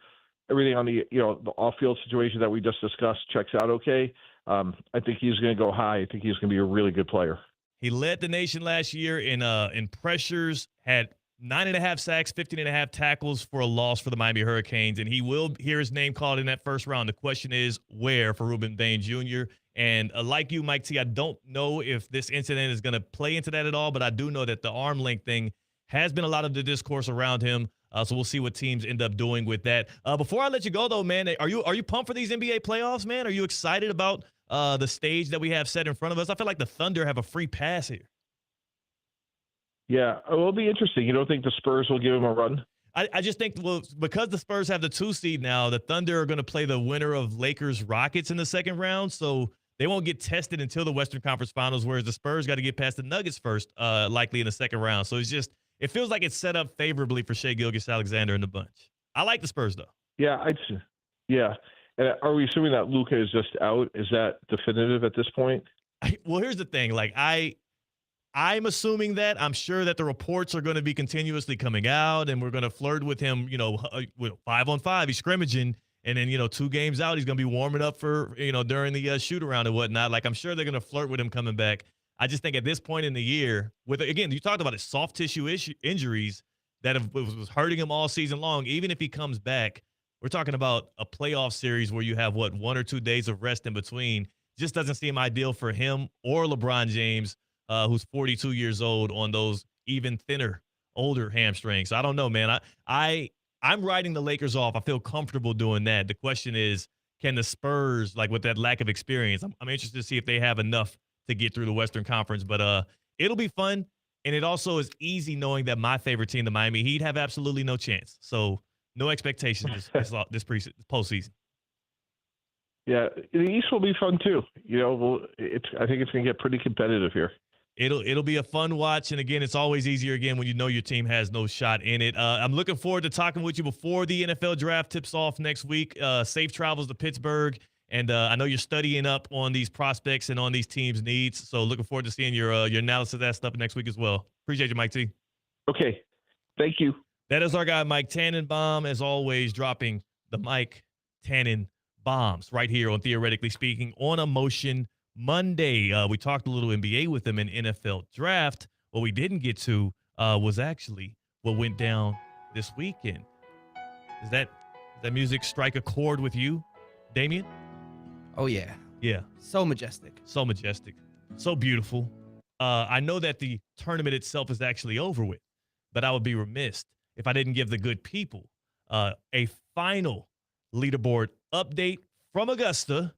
everything on the the off-field situation that we just discussed checks out okay, I think he's going to go high. I think he's going to be a really good player. He led the nation last year in pressures, had 9.5 sacks, 15.5 tackles for a loss for the Miami Hurricanes, and he will hear his name called in that first round. The question is where for Reuben Bain Jr. And like you, Mike T, I don't know if this incident is going to play into that at all, but I do know that the arm length thing has been a lot of the discourse around him. So we'll see what teams end up doing with that. Before I let you go, though, man, are you pumped for these NBA playoffs, man? Are you excited about the stage that we have set in front of us? I feel like the Thunder have a free pass here. Yeah, it will be interesting. You don't think the Spurs will give him a run? I just think, well, because the Spurs have the 2 seed now, the Thunder are going to play the winner of Lakers-Rockets in the second round, so they won't get tested until the Western Conference Finals, whereas the Spurs got to get past the Nuggets first, likely in the second round. So it feels like it's set up favorably for Shai Gilgeous-Alexander and the bunch. I like the Spurs, though. Yeah, yeah. And are we assuming that Luka is just out? Is that definitive at this point? Well, here's the thing. Like, I'm assuming that. I'm sure that the reports are going to be continuously coming out, and we're going to flirt with him, 5-on-5. He's scrimmaging, and then, 2 games out, he's going to be warming up for, during the shoot-around and whatnot. Like, I'm sure they're going to flirt with him coming back. I just think at this point in the year, again, you talked about his soft tissue injuries that was hurting him all season long. Even if he comes back, we're talking about a playoff series where you have, 1 or 2 days of rest in between. Just doesn't seem ideal for him or LeBron James, who's 42 years old, on those even thinner, older hamstrings. So I don't know, man. I'm writing the Lakers off. I feel comfortable doing that. The question is, can the Spurs, like with that lack of experience, I'm interested to see if they have enough to get through the Western Conference. But it'll be fun, and it also is easy knowing that my favorite team, the Miami Heat, have absolutely no chance. So no expectations this postseason. Yeah, the East will be fun too. I think it's going to get pretty competitive here. It'll be a fun watch, and again, it's always easier again when you know your team has no shot in it. I'm looking forward to talking with you before the NFL draft tips off next week. Safe travels to Pittsburgh, and I know you're studying up on these prospects and on these teams' needs. So looking forward to seeing your analysis of that stuff next week as well. Appreciate you, Mike T. Okay, thank you. That is our guy, Mike Tannenbaum, as always, dropping the Mike Tannenbaum bombs right here on Theoretically Speaking on a Motion Monday. We talked a little NBA with them in NFL draft. What we didn't get to was actually what went down this weekend. Does that music strike a chord with you, Damien? Oh, yeah. Yeah. So majestic. So majestic. So beautiful. I know that the tournament itself is actually over with, but I would be remiss if I didn't give the good people a final leaderboard update from Augusta.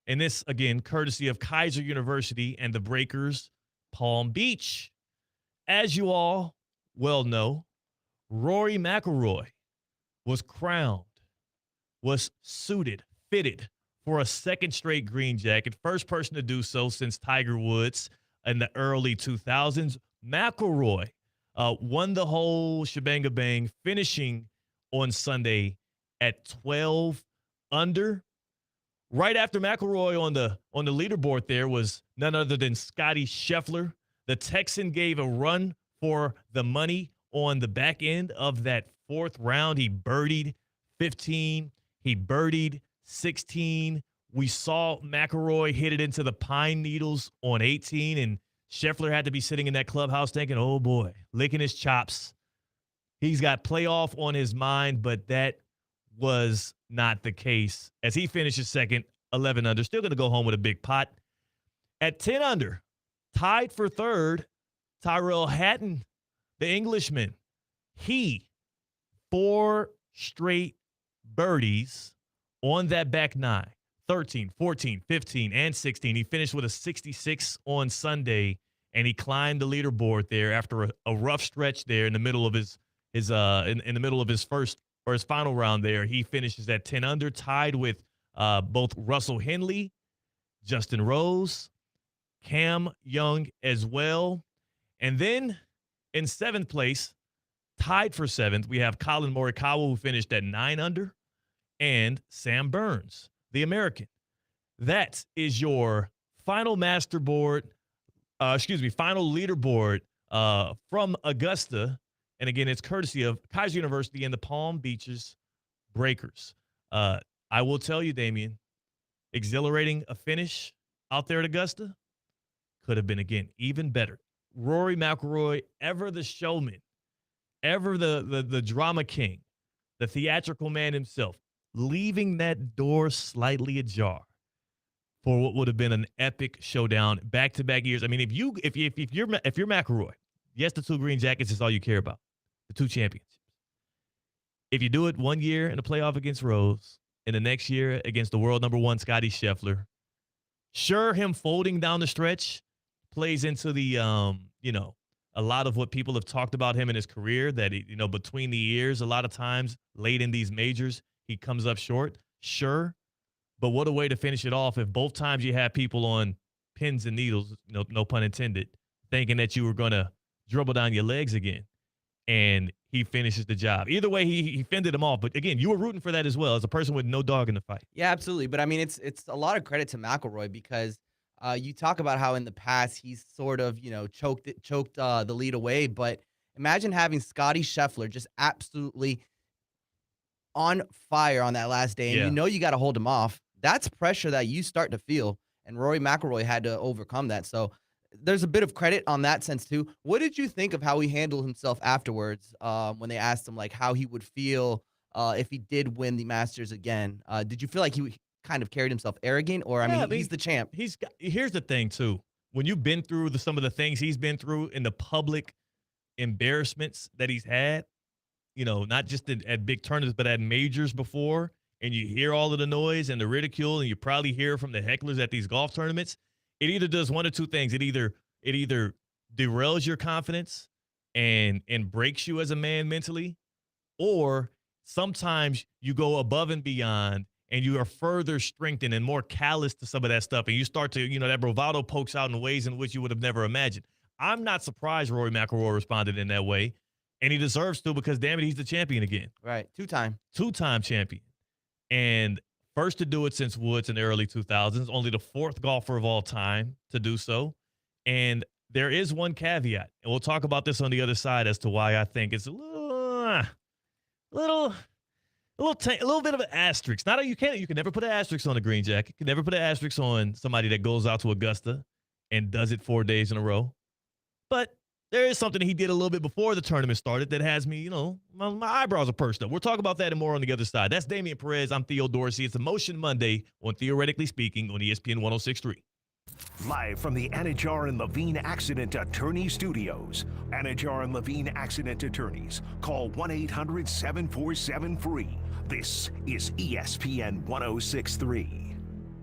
And this, again, courtesy of Kaiser University and the Breakers Palm Beach. As you all well know, Rory McIlroy was crowned, was suited, fitted for a second straight green jacket. First person to do so since Tiger Woods in the early 2000s. McIlroy won the whole shebang bang, finishing on Sunday at 12 under. Right after McIlroy on the leaderboard there was none other than Scotty Scheffler. The Texan gave a run for the money on the back end of that fourth round. He birdied 15. He birdied 16. We saw McIlroy hit it into the pine needles on 18, and Scheffler had to be sitting in that clubhouse thinking, oh, boy, licking his chops. He's got playoff on his mind, but that was not the case as he finishes second, 11 under. Still going to go home with a big pot. At 10 under, tied for third, Tyrell Hatton, the Englishman. He, 4 straight birdies on that back nine, 13, 14, 15, and 16. He finished with a 66 on Sunday, and he climbed the leaderboard there after a rough stretch there in the middle of his in the middle of his first or his final round there. He finishes at 10 under, tied with both Russell Henley, Justin Rose, Cam Young as well. And then in 7th place, tied for 7th, we have Colin Morikawa, who finished at 9 under, and Sam Burns, the American. That is your final final leaderboard from Augusta. And again, it's courtesy of Kaiser University and the Palm Beaches Breakers. I will tell you, Damien, exhilarating a finish out there at Augusta could have been, again, even better. Rory McIlroy, ever the showman, ever the drama king, the theatrical man himself, leaving that door slightly ajar for what would have been an epic showdown back-to-back years. I mean, if you're McIlroy, yes, the 2 green jackets is all you care about, the 2 championships. If you do it one year in the playoff against Rose, and the next year against the world number 1 Scotty Scheffler, sure, him folding down the stretch plays into the a lot of what people have talked about him in his career, that he, between the years, a lot of times late in these majors, he comes up short. Sure. But what a way to finish it off if both times you had people on pins and needles, no pun intended, thinking that you were going to dribble down your legs again. And he finishes the job. Either way, he fended him off. But again, you were rooting for that as well as a person with no dog in the fight. Yeah, absolutely. But I mean, it's a lot of credit to McIlroy because you talk about how in the past he's sort of, choked the lead away. But imagine having Scotty Scheffler just absolutely on fire on that last day. And you got to hold him off. That's pressure that you start to feel. And Rory McIlroy had to overcome that. So there's a bit of credit on that sense too. What did you think of how he handled himself afterwards when they asked him like how he would feel if he did win the Masters again? Did you feel like he kind of carried himself arrogant, or he's the champ? Here's the thing too. When you've been through some of the things he's been through in the public embarrassments that he's had, not just at big tournaments, but at majors before, and you hear all of the noise and the ridicule, and you probably hear from the hecklers at these golf tournaments, it either does one or two things. It either derails your confidence and breaks you as a man mentally, or sometimes you go above and beyond and you are further strengthened and more callous to some of that stuff, and you start to, that bravado pokes out in ways in which you would have never imagined. I'm not surprised Rory McIlroy responded in that way, and he deserves to because, damn it, he's the champion again. Right, two-time champion. And first to do it since Woods in the early 2000s, only the 4th golfer of all time to do so. And there is one caveat, and we'll talk about this on the other side as to why I think it's a little A little bit of an asterisk. You can never put an asterisk on a Green Jacket. You can never put an asterisk on somebody that goes out to Augusta and does it 4 days in a row. But there is something he did a little bit before the tournament started that has me, my eyebrows are pursed up. We'll talk about that and more on the other side. That's Damian Perez. I'm Theo Dorsey. It's Emotion Monday on Theoretically Speaking on ESPN 106.3. Live from the Anajar and Levine Accident Attorney Studios. Anajar and Levine Accident Attorneys. Call 1-800-747-FREE. This is ESPN 106.3.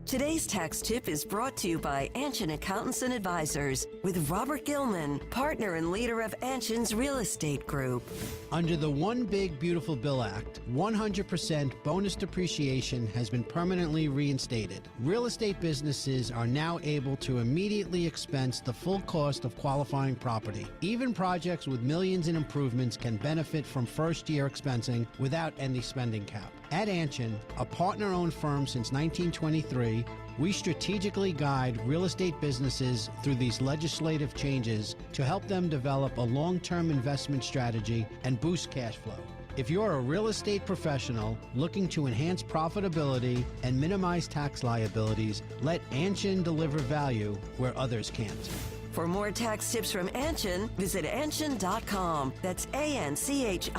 Today's tax tip is brought to you by Anshin Accountants and Advisors with Robert Gilman, partner and leader of Anshin's Real Estate Group. Under the One Big Beautiful Bill Act, 100% bonus depreciation has been permanently reinstated. Real estate businesses are now able to immediately expense the full cost of qualifying property. Even projects with millions in improvements can benefit from first-year expensing without any spending cap. At Anshin, a partner-owned firm since 1923, we strategically guide real estate businesses through these legislative changes to help them develop a long-term investment strategy and boost cash flow. If you're a real estate professional looking to enhance profitability and minimize tax liabilities, let Anshin deliver value where others can't. For more tax tips from Anshin, visit Anshin.com. That's ANCHIN.com.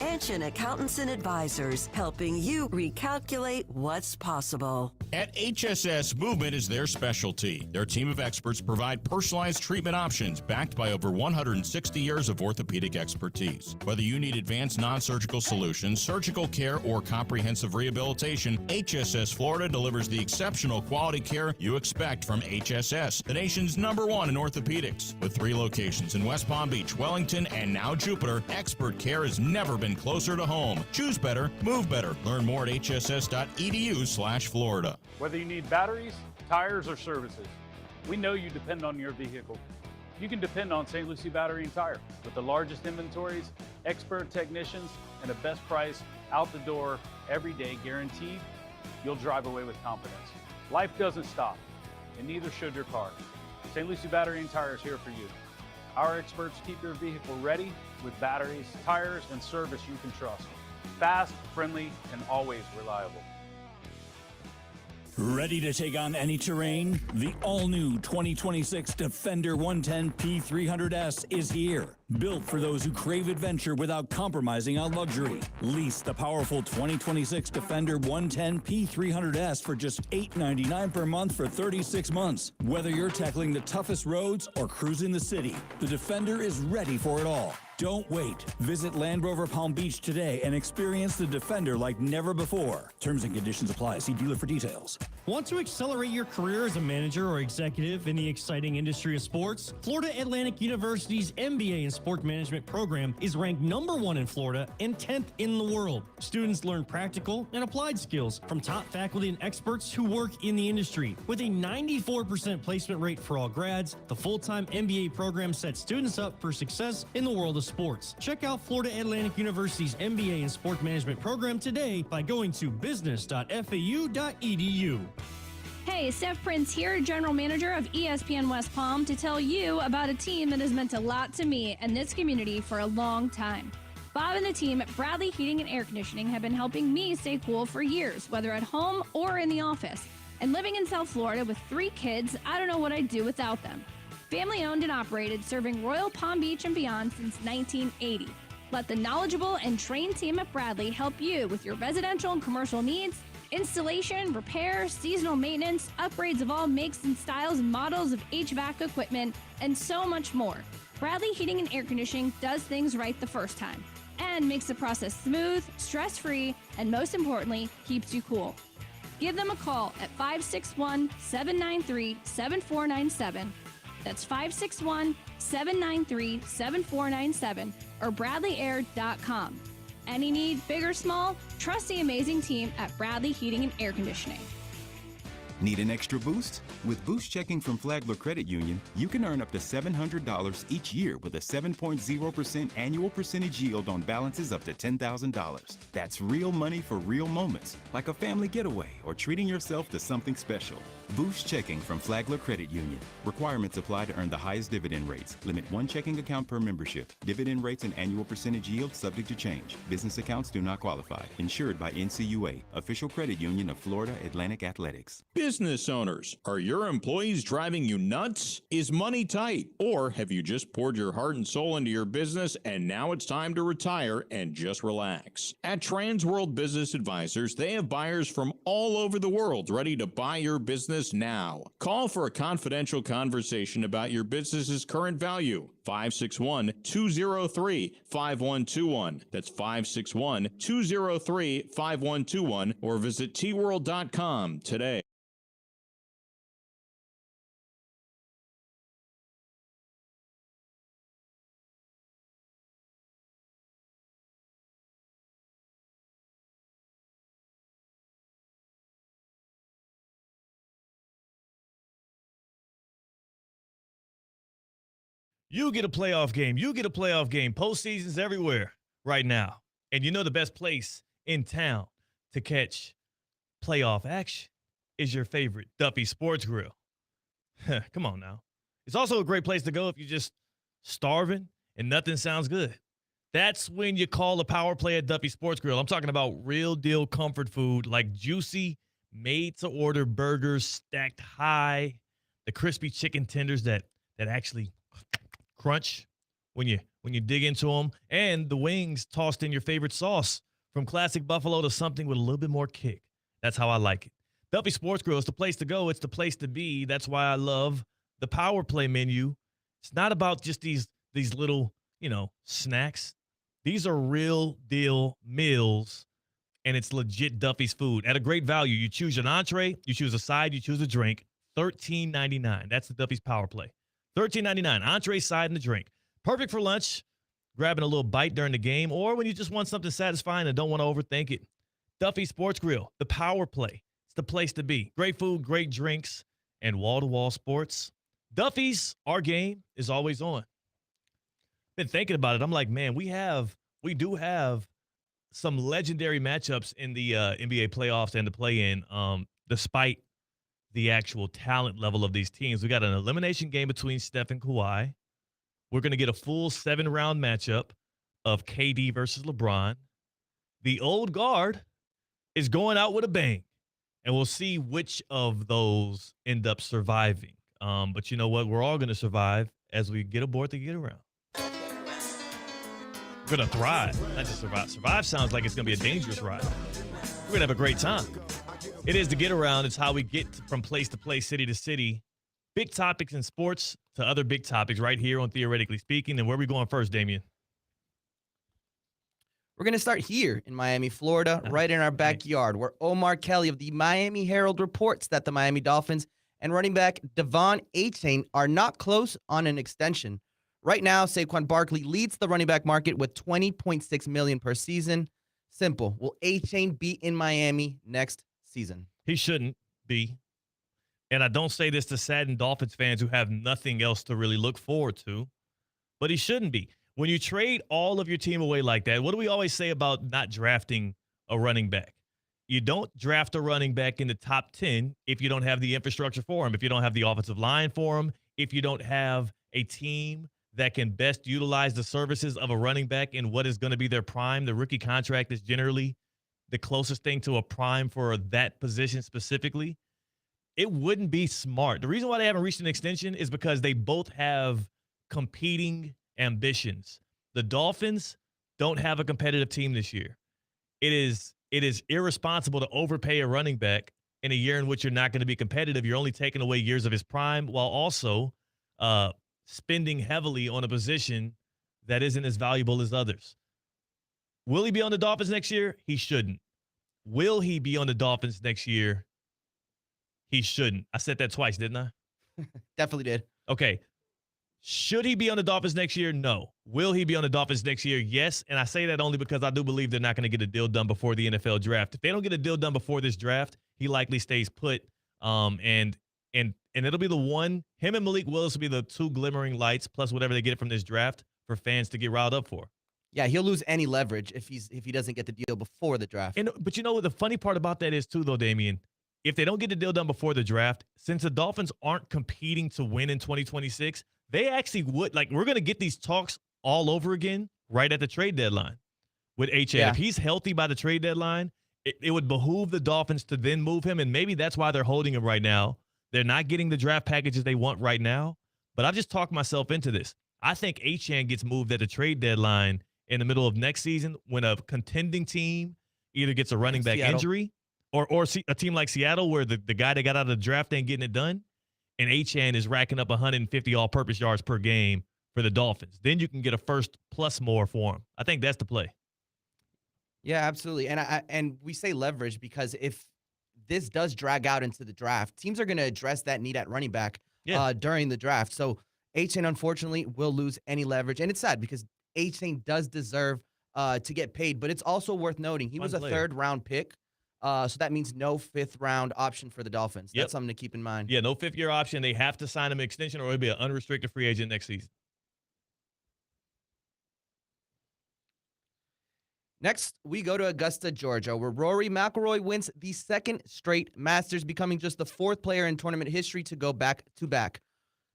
Anshin Accountants and Advisors, helping you recalculate what's possible. At HSS, movement is their specialty. Their team of experts provide personalized treatment options backed by over 160 years of orthopedic expertise. Whether you need advanced non-surgical solutions, surgical care, or comprehensive rehabilitation, HSS Florida delivers the exceptional quality care you expect from HSS, the nation's #1 in orthopedics. With 3 locations in West Palm Beach, Wellington, and now Jupiter, expert care has never been closer to home. Choose better, move better. Learn more at hss.edu/Florida. Whether you need batteries, tires, or services, we know you depend on your vehicle. You can depend on St. Lucie Battery and Tire. With the largest inventories, expert technicians, and the best price out the door every day guaranteed, you'll drive away with confidence. Life doesn't stop, and neither should your car. St. Lucie Battery and Tire is here for you. Our experts keep your vehicle ready with batteries, tires, and service you can trust. Fast, friendly, and always reliable. Ready to take on any terrain? The all-new 2026 Defender 110 P300S is here. Built for those who crave adventure without compromising on luxury. Lease the powerful 2026 Defender 110 P300S for just $899 per month for 36 months. Whether you're tackling the toughest roads or cruising the city, the Defender is ready for it all. Don't wait. Visit Land Rover Palm Beach today and experience the Defender like never before. Terms and conditions apply. See dealer for details. Want to accelerate your career as a manager or executive in the exciting industry of sports? Florida Atlantic University's MBA in Sport Management program is ranked #1 in Florida and 10th in the world. Students learn practical and applied skills from top faculty and experts who work in the industry. With a 94% placement rate for all grads, the full-time MBA program sets students up for success in the world of sports. Check out Florida Atlantic University's MBA in Sport Management program today by going to business.fau.edu. Hey, Steph Prince here, General Manager of ESPN West Palm, to tell you about a team that has meant a lot to me and this community for a long time. Bob and the team at Bradley Heating and Air Conditioning have been helping me stay cool for years, whether at home or in the office. And living in South Florida with 3 kids, I don't know what I'd do without them. Family owned and operated, serving Royal Palm Beach and beyond since 1980. Let the knowledgeable and trained team at Bradley help you with your residential and commercial needs, installation, repair, seasonal maintenance, upgrades of all makes and styles and models of HVAC equipment, and so much more. Bradley Heating and Air Conditioning does things right the first time and makes the process smooth, stress-free, and most importantly, keeps you cool. Give them a call at 561-793-7497. That's 561-793-7497 or bradleyair.com. Any need, big or small, trust the amazing team at Bradley Heating and Air Conditioning. Need an extra boost? With Boost Checking from Flagler Credit Union, you can earn up to $700 each year with a 7.0% annual percentage yield on balances up to $10,000. That's real money for real moments, like a family getaway or treating yourself to something special. Boost checking from Flagler Credit Union. Requirements apply to earn the highest dividend rates. Limit one checking account per membership. Dividend rates and annual percentage yield subject to change. Business accounts do not qualify. Insured by NCUA, official credit union of Florida Atlantic Athletics. Business owners, are your employees driving you nuts? Is money tight? Or have you just poured your heart and soul into your business and now it's time to retire and just relax? At Transworld Business Advisors, they have buyers from all over the world ready to buy your business now. Call for a confidential conversation about your business's current value. 561-203-5121. That's 561-203-5121 or visit tworld.com today. You get a playoff game. You get a playoff game. Postseasons everywhere right now. And you know the best place in town to catch playoff action is your favorite Duffy Sports Grill. Come on now. It's also a great place to go if you're just starving and nothing sounds good. That's when you call a power play at Duffy Sports Grill. I'm talking about real deal comfort food like juicy, made-to-order burgers stacked high, the crispy chicken tenders that actually crunch when you dig into them, and the wings tossed in your favorite sauce, from classic buffalo to something with a little bit more kick. That's how I like it. Duffy Sports Grill is the place to go. It's the place to be. That's why I love the power play menu. It's not about just these little, snacks. These are real deal meals, and it's legit Duffy's food at a great value. You choose an entree, you choose a side, you choose a drink. $13.99. That's the Duffy's power play. $13.99, entree, side, and a drink. Perfect for lunch, grabbing a little bite during the game, or when you just want something satisfying and don't want to overthink it. Duffy Sports Grill, the power play. It's the place to be. Great food, great drinks, and wall-to-wall sports. Duffy's, our game is always on. Been thinking about it. I'm like, man, we do have some legendary matchups in the NBA playoffs and the play-in, despite the actual talent level of these teams. We got an elimination game between Steph and Kawhi. We're going to get a full 7-round matchup of KD versus LeBron. The old guard is going out with a bang, and we'll see which of those end up surviving. But you know what? We're all going to survive as we get aboard the get around. We're going to thrive, not just survive. Survive sounds like it's going to be a dangerous ride. We're going to have a great time. It is the get around. It's how we get from place to place, city to city. Big topics in sports to other big topics right here on Theoretically Speaking. And where are we going first, Damian? We're going to start here in Miami, Florida, right in our backyard, where Omar Kelly of the Miami Herald reports that the Miami Dolphins and running back Devon Achane are not close on an extension. Right now, Saquon Barkley leads the running back market with $20.6 million per season. Simple. Will Achane be in Miami next season? He shouldn't be. And I don't say this to sadden Dolphins fans who have nothing else to really look forward to, but he shouldn't be. When you trade all of your team away like that, what do we always say about not drafting a running back? You don't draft a running back in the top 10 if you don't have the infrastructure for him, if you don't have the offensive line for him, if you don't have a team that can best utilize the services of a running back in what is going to be their prime. The rookie contract is generally the closest thing to a prime for that position specifically. It wouldn't be smart. The reason why they haven't reached an extension is because they both have competing ambitions. The Dolphins don't have a competitive team this year. It is irresponsible to overpay a running back in a year in which you're not going to be competitive. You're only taking away years of his prime while also spending heavily on a position that isn't as valuable as others. Will he be on the Dolphins next year? He shouldn't. Will he be on the Dolphins next year? He shouldn't. I said that twice, didn't I? Definitely did. Okay. Should he be on the Dolphins next year? No. Will he be on the Dolphins next year? Yes. And I say that only because I do believe they're not going to get a deal done before the NFL draft. If they don't get a deal done before this draft, he likely stays put. And it'll be the one, him and Malik Willis will be the two glimmering lights, plus whatever they get from this draft for fans to get riled up for. Yeah, he'll lose any leverage if he doesn't get the deal before the draft. But you know what the funny part about that is too, though, Damian? if they don't get the deal done before the draft, since the Dolphins aren't competing to win in 2026, they actually would. Like, we're going to get these talks all over again right at the trade deadline with HN. Yeah. If he's healthy by the trade deadline, it would behoove the Dolphins to then move him, and maybe that's why they're holding him right now. They're not getting the draft packages they want right now, but I've just talked myself into this. I think HN gets moved at the trade deadline in the middle of next season when a contending team either gets a running back injury or a team like Seattle where the guy that got out of the draft ain't getting it done, and HN is racking up 150 all-purpose yards per game for the Dolphins. Then you can get a first plus more for him. I think that's the play. Yeah, absolutely. And we say leverage because if this does drag out into the draft, teams are going to address that need at running back during the draft. So HN, unfortunately, will lose any leverage. And it's sad because HN does deserve to get paid, but it's also worth noting he was a third-round pick. So that means no fifth-round option for the Dolphins. That's something to keep in mind. Yeah, no fifth-year option. They have to sign him an extension or he'll be an unrestricted free agent next season. Next, we go to Augusta, Georgia, where Rory McIlroy wins the second straight Masters, becoming just the fourth player in tournament history to go back-to-back.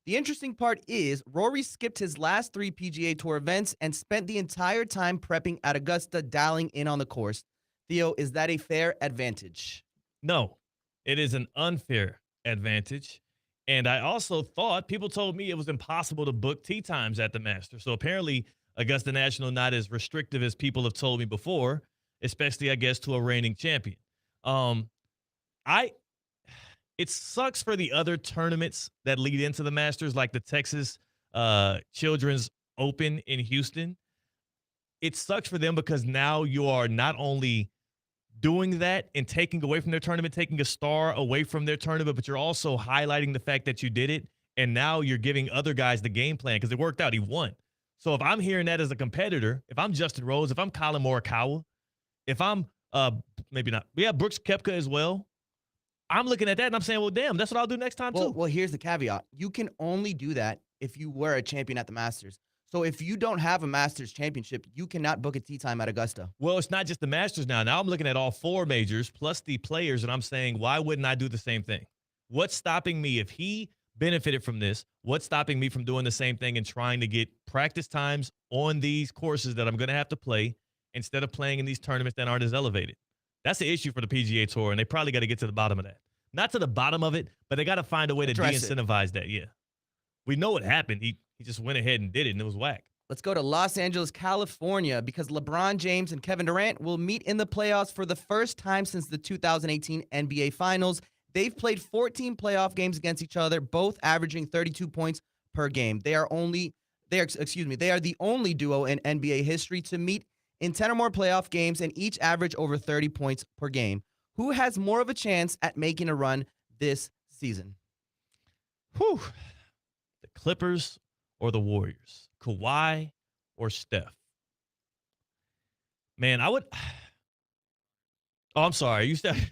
The interesting part is Rory skipped his last 3 PGA Tour events and spent the entire time prepping at Augusta, dialing in on the course. Theo, is that a fair advantage? No, it is an unfair advantage. And I also thought, people told me it was impossible to book tee times at the Masters. So apparently Augusta National not as restrictive as people have told me before, especially, I guess, to a reigning champion. It sucks for the other tournaments that lead into the Masters, like the Texas Children's Open in Houston. It sucks for them because now you are not only doing that and taking away from their tournament, taking a star away from their tournament, but you're also highlighting the fact that you did it, and now you're giving other guys the game plan because it worked out. He won. So if I'm hearing that as a competitor, if I'm Justin Rose, if I'm Colin Morikawa, if I'm maybe not, we have Brooks Koepka as well. I'm looking at that and I'm saying, well, damn, that's what I'll do next time too. Well, here's the caveat. You can only do that if you were a champion at the Masters. So if you don't have a Masters championship, you cannot book a tee time at Augusta. Well, it's not just the Masters now. Now I'm looking at all 4 majors plus the players, and I'm saying, why wouldn't I do the same thing? What's stopping me if he benefited from this? What's stopping me from doing the same thing and trying to get practice times on these courses that I'm going to have to play instead of playing in these tournaments that aren't as elevated? That's the issue for the PGA Tour, and they probably got to get to the bottom of that. Not to the bottom of it, but they got to find a way to de-incentivize that. Yeah. We know what happened. He just went ahead and did it, and it was whack. Let's go to Los Angeles, California, because LeBron James and Kevin Durant will meet in the playoffs for the first time since the 2018 NBA Finals. They've played 14 playoff games against each other, both averaging 32 points per game. They are the only duo in NBA history to meet in 10 or more playoff games and each average over 30 points per game. Who has more of a chance at making a run this season? The Clippers or the Warriors? Kawhi or Steph? Man, I would. Oh, I'm sorry. You said.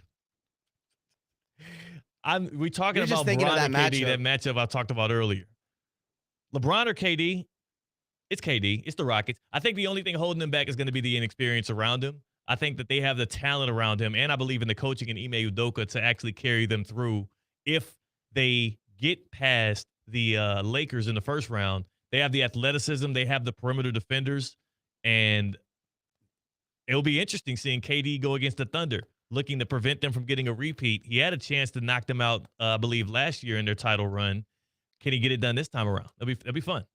We talking You're about thinking LeBron of and KD, that matchup I talked about earlier. LeBron or KD? It's KD. It's the Rockets. I think the only thing holding them back is going to be the inexperience around him. I think that they have the talent around him, and I believe in the coaching and Ime Udoka to actually carry them through. If they get past the Lakers in the first round, they have the athleticism, they have the perimeter defenders, and it'll be interesting seeing KD go against the Thunder, looking to prevent them from getting a repeat. He had a chance to knock them out, I believe, last year in their title run. Can he get it done this time around? That'll be fun.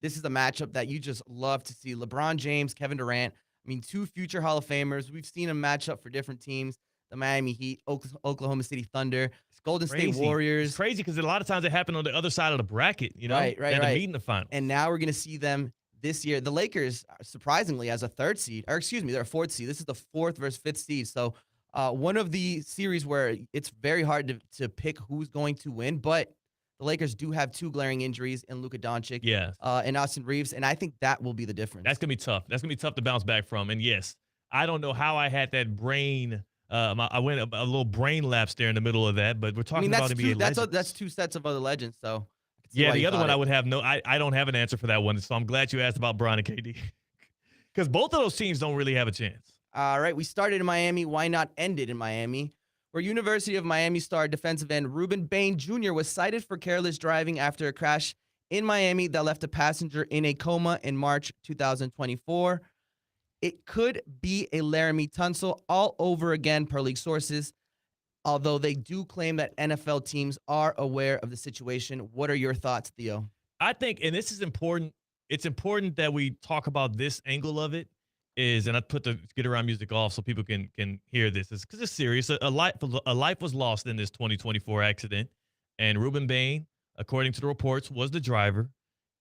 This is a matchup that you just love to see. LeBron James, Kevin Durant. I mean, 2 future Hall of Famers. We've seen them match up for different teams. The Miami Heat, Oklahoma City Thunder, Golden State Warriors. It's crazy because a lot of times it happened on the other side of the bracket, you know? Right. They meet in the final. And now we're going to see them this year. The Lakers, surprisingly, as a 3rd seed, or excuse me, they're a 4th seed. This is the 4th versus 5th seed. So one of the series where it's very hard to pick who's going to win, but the Lakers do have 2 glaring injuries in Luka Doncic and Austin Reeves, and I think that will be the difference. That's going to be tough. That's going to be tough to bounce back from. And, yes, I don't know how I had that brain I went a little brain lapse there in the middle of that, but we're talking about NBA legends. That's 2 sets of other legends, so. Yeah, the other one I would have I don't have an answer for that one, so I'm glad you asked about Bron and KD. Because both of those teams don't really have a chance. All right, we started in Miami. Why not end it in Miami? where University of Miami star defensive end Ruben Bain Jr. was cited for careless driving after a crash in Miami that left a passenger in a coma in March 2024. It could be a Laramie Tunsil all over again, per league sources, although they do claim that NFL teams are aware of the situation. What are your thoughts, Theo? I think, and this is important, it's important that we talk about this angle of it, and I put the get around music off so people can hear this, because it's serious. A life was lost in this 2024 accident, and Ruben Bain, according to the reports, was the driver,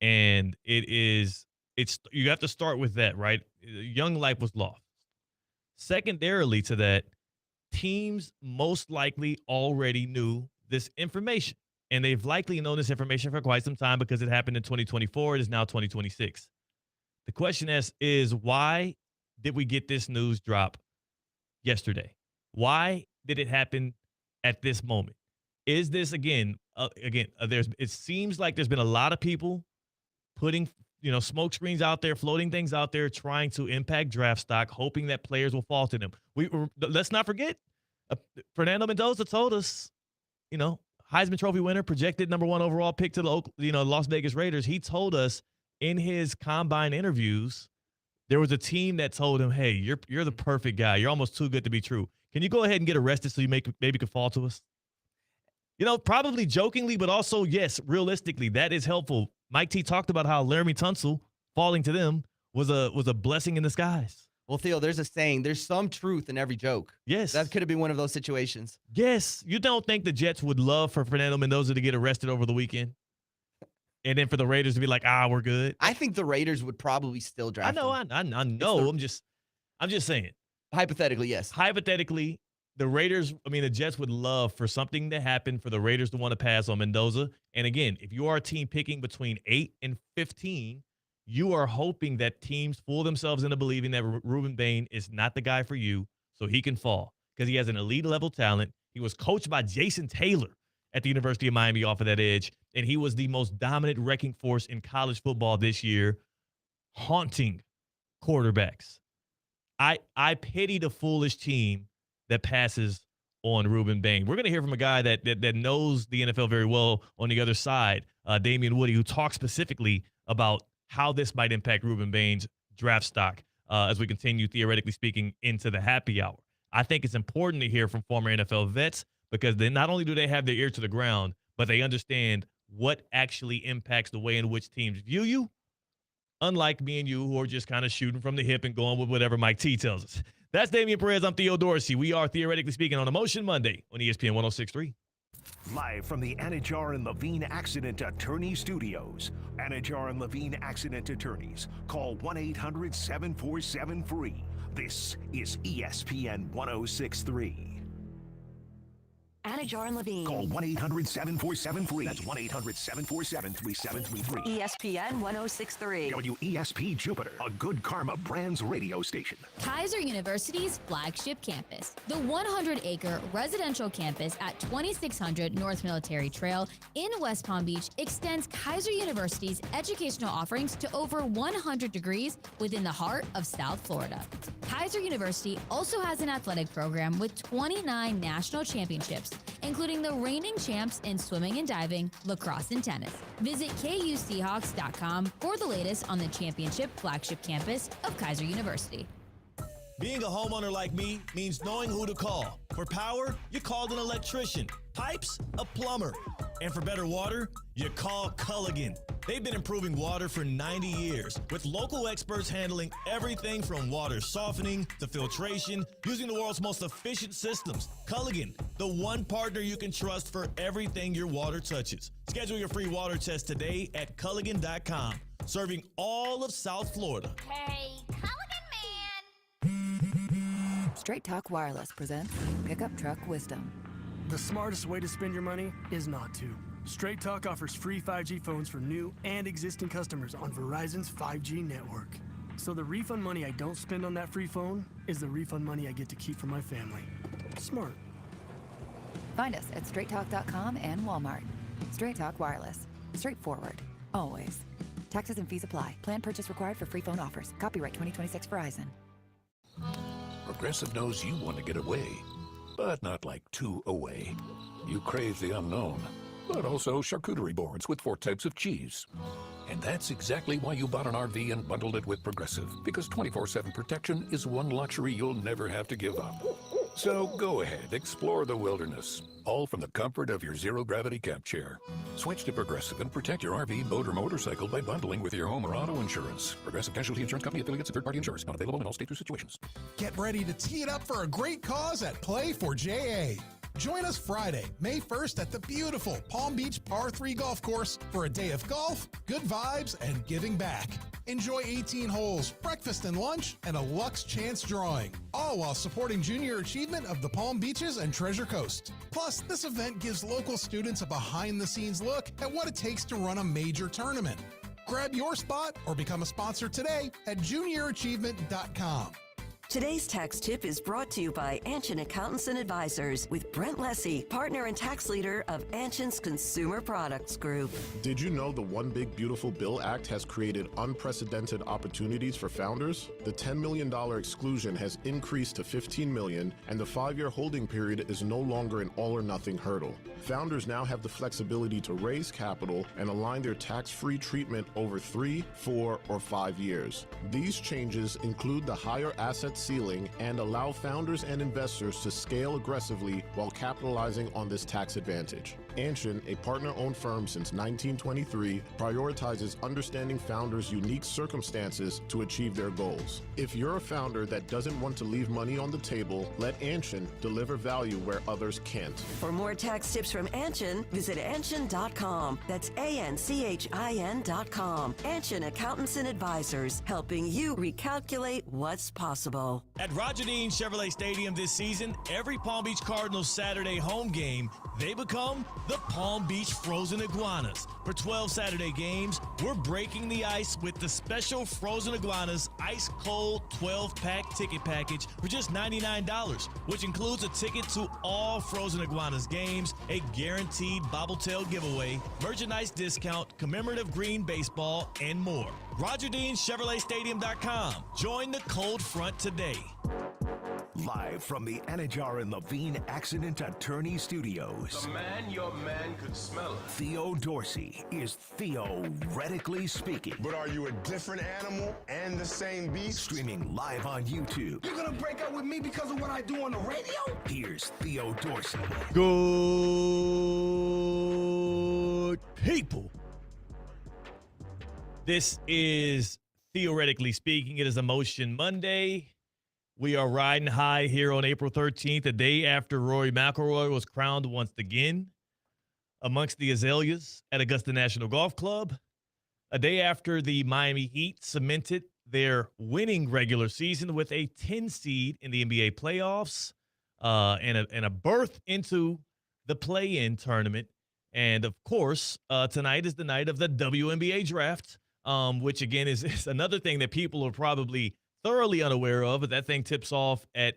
and it's you have to start with that, right? A young life was lost. Secondarily to that, teams most likely already knew this information, and they've likely known this information for quite some time because it happened in 2024. It is now 2026. The question is why did we get this news drop yesterday? Why did it happen at this moment? Is this it seems like there's been a lot of people putting, smoke screens out there, floating things out there, trying to impact draft stock, hoping that players will fall to them. Let's not forget, Fernando Mendoza told us, Heisman Trophy winner, projected number 1 overall pick to the Las Vegas Raiders. He told us in his combine interviews, there was a team that told him, hey, you're the perfect guy. You're almost too good to be true. Can you go ahead and get arrested so you maybe could fall to us? Probably jokingly, but also, yes, realistically, that is helpful. Mike T talked about how Laramie Tunsil falling to them was a blessing in disguise. Well, Theo, there's a saying, there's some truth in every joke. Yes. That could have been one of those situations. Yes. You don't think the Jets would love for Fernando Mendoza to get arrested over the weekend? And then for the Raiders to be like, we're good? I think the Raiders would probably still draft him. I know. I'm just saying. Hypothetically, yes. Hypothetically, the Jets would love for something to happen for the Raiders to want to pass on Mendoza. And again, if you are a team picking between 8 and 15, you are hoping that teams fool themselves into believing that Ruben Bain is not the guy for you so he can fall, because he has an elite level talent. He was coached by Jason Taylor at the University of Miami off of that edge, and he was the most dominant wrecking force in college football this year, haunting quarterbacks. I pity the foolish team that passes on Ruben Bain. We're going to hear from a guy that knows the NFL very well on the other side, Damian Woody, who talks specifically about how this might impact Ruben Bain's draft stock as we continue, theoretically speaking, into the happy hour. I think it's important to hear from former NFL vets, because then not only do they have their ear to the ground, but they understand what actually impacts the way in which teams view you, unlike me and you, who are just kind of shooting from the hip and going with whatever Mike T tells us. That's Damian Perez. I'm Theo Dorsey. We are Theoretically Speaking on Emotion Monday on ESPN 106.3. Live from the Anajar and Levine Accident Attorney Studios. Anajar and Levine Accident Attorneys. Call 1-800-747-FREE. This is ESPN 106.3. Anajar and Levine. Call 1-800-747-FREE. That's 1-800-747-3733. ESPN 106.3. WESP Jupiter, a Good Karma Brands radio station. Kaiser University's flagship campus, the 100-acre residential campus at 2600 North Military Trail in West Palm Beach, extends Kaiser University's educational offerings to over 100 degrees within the heart of South Florida. Kaiser University also has an athletic program with 29 national championships, including the reigning champs in swimming and diving, lacrosse and tennis. Visit KUSeahawks.com for the latest on the championship flagship campus of Kaiser University. Being a homeowner like me means knowing who to call. For power, you called an electrician. Pipes, a plumber. And for better water, you call Culligan. They've been improving water for 90 years, with local experts handling everything from water softening to filtration, using the world's most efficient systems. Culligan, the one partner you can trust for everything your water touches. Schedule your free water test today at Culligan.com, serving all of South Florida. Hey, Culligan man! Straight Talk Wireless presents Pickup Truck Wisdom. The smartest way to spend your money is not to. Straight Talk offers free 5G phones for new and existing customers on Verizon's 5G network. So the refund money I don't spend on that free phone is the refund money I get to keep for my family. Smart. Find us at straighttalk.com and Walmart. Straight Talk Wireless. Straightforward. Always. Taxes and fees apply. Plan purchase required for free phone offers. Copyright 2026 Verizon. Progressive knows you want to get away. but not like 2 away. You crave the unknown, but also charcuterie boards with 4 types of cheese. And that's exactly why you bought an RV and bundled it with Progressive, because 24/7 protection is one luxury you'll never have to give up. So go ahead, explore the wilderness, all from the comfort of your zero-gravity camp chair. Switch to Progressive and protect your RV, boat, or motorcycle by bundling with your home or auto insurance. Progressive Casualty Insurance Company affiliates and third-party insurers. Not available in all states or situations. Get ready to tee it up for a great cause at Play4JA. Join us Friday, May 1st at the beautiful Palm Beach Par 3 Golf Course for a day of golf, good vibes, and giving back. Enjoy 18 holes, breakfast and lunch, and a Lux Chance drawing, all while supporting junior achievement of the Palm Beaches and Treasure Coast. Plus, this event gives local students a behind-the-scenes look at what it takes to run a major tournament. Grab your spot or become a sponsor today at juniораchievement.com. Today's tax tip is brought to you by Anshin Accountants and Advisors with Brent Lessie, partner and tax leader of Anshin's Consumer Products Group. Did you know the One Big Beautiful Bill Act has created unprecedented opportunities for founders? The $10 million exclusion has increased to $15 million, and the 5-year holding period is no longer an all-or-nothing hurdle. Founders now have the flexibility to raise capital and align their tax-free treatment over 3, 4, or 5 years. These changes include the higher asset ceiling and allow founders and investors to scale aggressively while capitalizing on this tax advantage. Anshin, a partner-owned firm since 1923, prioritizes understanding founders' unique circumstances to achieve their goals. If you're a founder that doesn't want to leave money on the table, let Anshin deliver value where others can't. For more tax tips from Anshin, visit Anshin.com. That's ANCHIN.com. Anshin Accountants and Advisors, helping you recalculate what's possible. At Roger Dean Chevrolet Stadium this season, every Palm Beach Cardinals Saturday home game, they become the Palm Beach Frozen Iguanas. For 12 Saturday games, we're breaking the ice with the special Frozen Iguanas Ice Cold 12-pack ticket package for just $99, which includes a ticket to all Frozen Iguanas games, a guaranteed Bobbletail giveaway, merchandise discount, commemorative green baseball, and more. RogerDeanChevroletStadium.com. Join the cold front today. Live from the Anajar and Levine Accident Attorney Studios. The man your man could smell. Theo Dorsey is theoretically speaking. But are you a different animal and the same beast? Streaming live on YouTube. You're gonna break up with me because of what I do on the radio? Here's Theo Dorsey. Good people. This is Theoretically Speaking. It is Emotion Monday. We are riding high here on April 13th, a day after Rory McIlroy was crowned once again amongst the azaleas at Augusta National Golf Club, a day after the Miami Heat cemented their winning regular season with a 10 seed in the NBA playoffs and a berth into the play-in tournament. And, of course, tonight is the night of the WNBA draft, which, again, is another thing that people are probably thoroughly unaware of, but that thing tips off at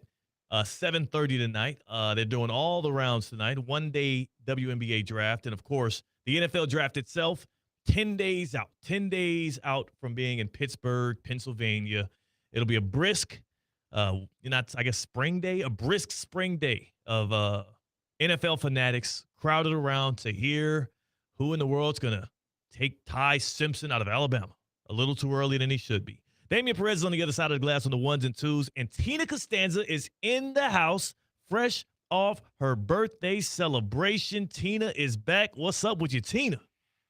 7:30 tonight. They're doing all the rounds tonight, one-day WNBA draft. And, of course, the NFL draft itself, 10 days out from being in Pittsburgh, Pennsylvania. It'll be a brisk, spring day, a brisk spring day of NFL fanatics crowded around to hear who in the world's going to take Ty Simpson out of Alabama a little too early than he should be. Damian Perez is on the other side of the glass on the ones and twos, and Tina Costanza is in the house, fresh off her birthday celebration. Tina is back. What's up with you, Tina?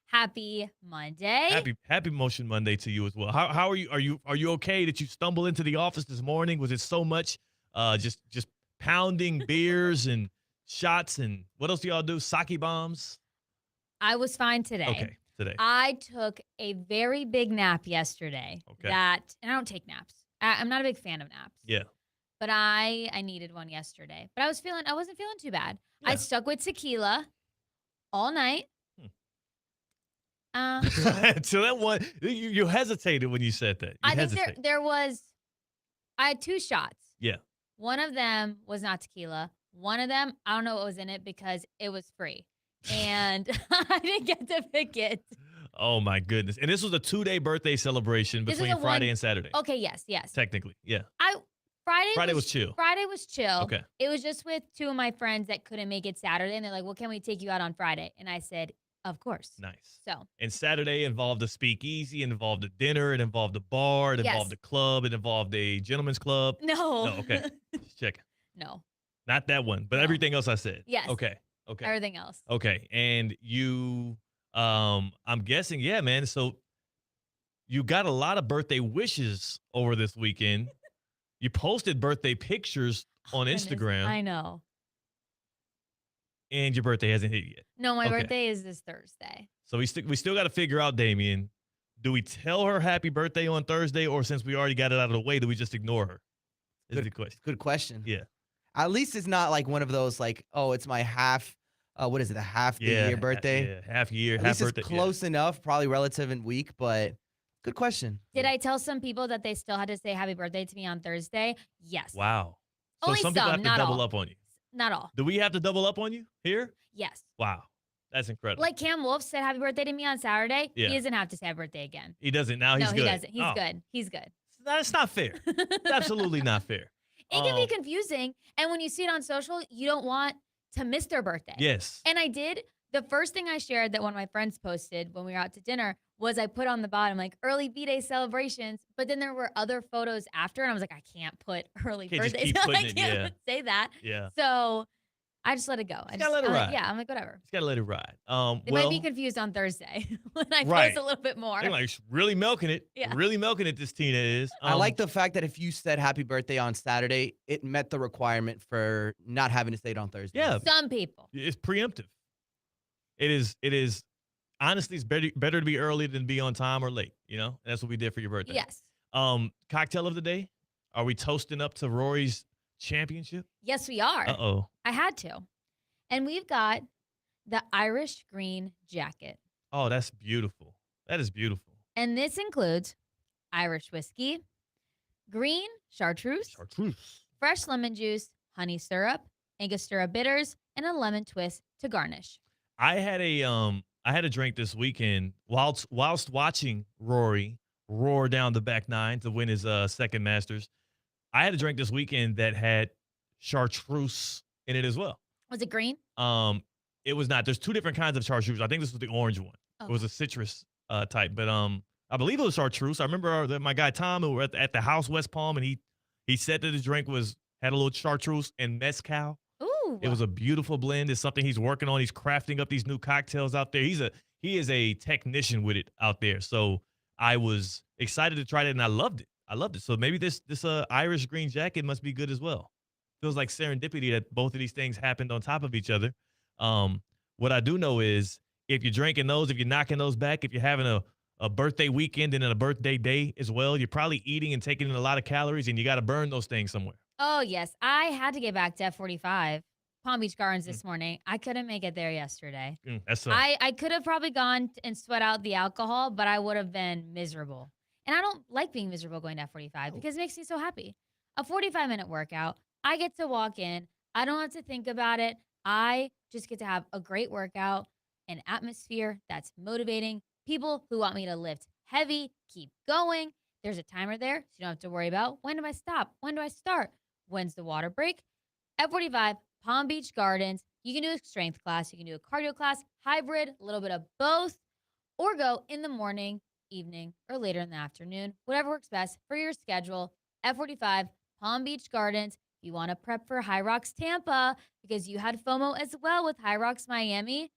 Happy Monday. Happy Motion Monday to you as well. How are you? Are you okay? Did you stumble into the office this morning? Was it so much just pounding beers and shots, and what else do y'all do? Sake bombs? I was fine today. Okay. Today. I took a very big nap yesterday. Okay. And I don't take naps. I'm not a big fan of naps. Yeah. But I needed one yesterday. But I wasn't feeling too bad. Yeah. I stuck with tequila all night. So that one, you hesitated when you said that. I think I had 2 shots. Yeah. One of them was not tequila. One of them, I don't know what was in it because it was free. And I didn't get to pick it. Oh, my goodness. And this was a 2-day birthday celebration between Friday and Saturday. Okay, yes. Technically, yeah. Friday was chill. Friday was chill. Okay. It was just with two of my friends that couldn't make it Saturday, and they're like, well, can we take you out on Friday? And I said, of course. Nice. So. And Saturday involved a speakeasy, it involved a dinner, it involved a bar, it involved a club, it involved a gentleman's club. No. Okay. Just checking. No. Not that one, but everything else I said. Yes. Okay. Everything else. Okay. And you, I'm guessing, yeah, man. So you got a lot of birthday wishes over this weekend. You posted birthday pictures on Instagram. I know. And your birthday hasn't hit yet. No, my birthday is this Thursday. So we still got to figure out, Damien, do we tell her happy birthday on Thursday, or since we already got it out of the way, do we just ignore her? Is the question. Good question. Yeah. At least it's not like one of those like, oh, it's my half. What is it? A half the year birthday? Yeah, half year, At half least birthday. it's close enough, probably relative and week, but good question. Did I tell some people that they still had to say happy birthday to me on Thursday? Yes. Wow. So Only some people have to not double all. up on you. Not all. Do we have to double up on you here? Yes. Wow. That's incredible. Like Cam Wolf said happy birthday to me on Saturday. Yeah. He doesn't have to say happy birthday again. He doesn't now. He's no, good. he doesn't. He's Oh, good. He's good. That's not fair. It's absolutely not fair. It can be confusing. And when you see it on social, you don't want to miss their birthday. Yes. And I did. The first thing I shared that one of my friends posted when we were out to dinner was I put on the bottom like early B-Day celebrations, but then there were other photos after, and I was like, I can't put early Can't just birthdays. keep I putting it, can't say that. Yeah. So I just let it go. I gotta let it ride. Yeah, I'm like, whatever. Just gotta let it ride. They might be confused on Thursday when I Right. post a little bit more. They're like really milking it. Yeah. Really milking it. This Tina is. I like the fact that if you said happy birthday on Saturday, it met the requirement for not having to say it on Thursday. Yeah. Some people. It's preemptive. It is. Honestly, it's better to be early than be on time or late. You know, and that's what we did for your birthday. Yes. Cocktail of the day. Are we toasting up to Rory's championship? Yes, we are. Uh-oh. I had to. And we've got the Irish green jacket. Oh, that's beautiful. That is beautiful. And this includes Irish whiskey, green chartreuse, fresh lemon juice, honey syrup, Angostura bitters, and a lemon twist to garnish. I had a drink this weekend whilst watching Rory roar down the back nine to win his second Masters. I had a drink this weekend that had chartreuse in it as well. Was it green? It was not. There's two different kinds of chartreuse. I think this was the orange one. Oh. It was a citrus type, but I believe it was chartreuse. I remember my guy Tom, who were at the house West Palm, and he said that his drink had a little chartreuse and mezcal. Ooh. It was a beautiful blend. It's something he's working on. He's crafting up these new cocktails out there. He is a technician with it out there. So I was excited to try it, and I loved it. So maybe this Irish green jacket must be good as well. Feels like serendipity that both of these things happened on top of each other. What I do know is if you're drinking those, if you're knocking those back, if you're having a birthday weekend and then a birthday day as well, you're probably eating and taking in a lot of calories, and you got to burn those things somewhere. Oh, yes. I had to get back to F45, Palm Beach Gardens this morning. I couldn't make it there yesterday. I could have probably gone and sweat out the alcohol, but I would have been miserable. And I don't like being miserable going to F45 because it makes me so happy. A 45-minute workout, I get to walk in. I don't have to think about it. I just get to have a great workout, an atmosphere that's motivating, people who want me to lift heavy, keep going. There's a timer there, so you don't have to worry about when do I stop? When do I start? When's the water break? F45, Palm Beach Gardens. You can do a strength class. You can do a cardio class, hybrid, a little bit of both, or go in the morning, evening, or later in the afternoon, whatever works best for your schedule. F45, Palm Beach Gardens. If you want to prep for High Rocks Tampa because you had FOMO as well with High Rocks Miami,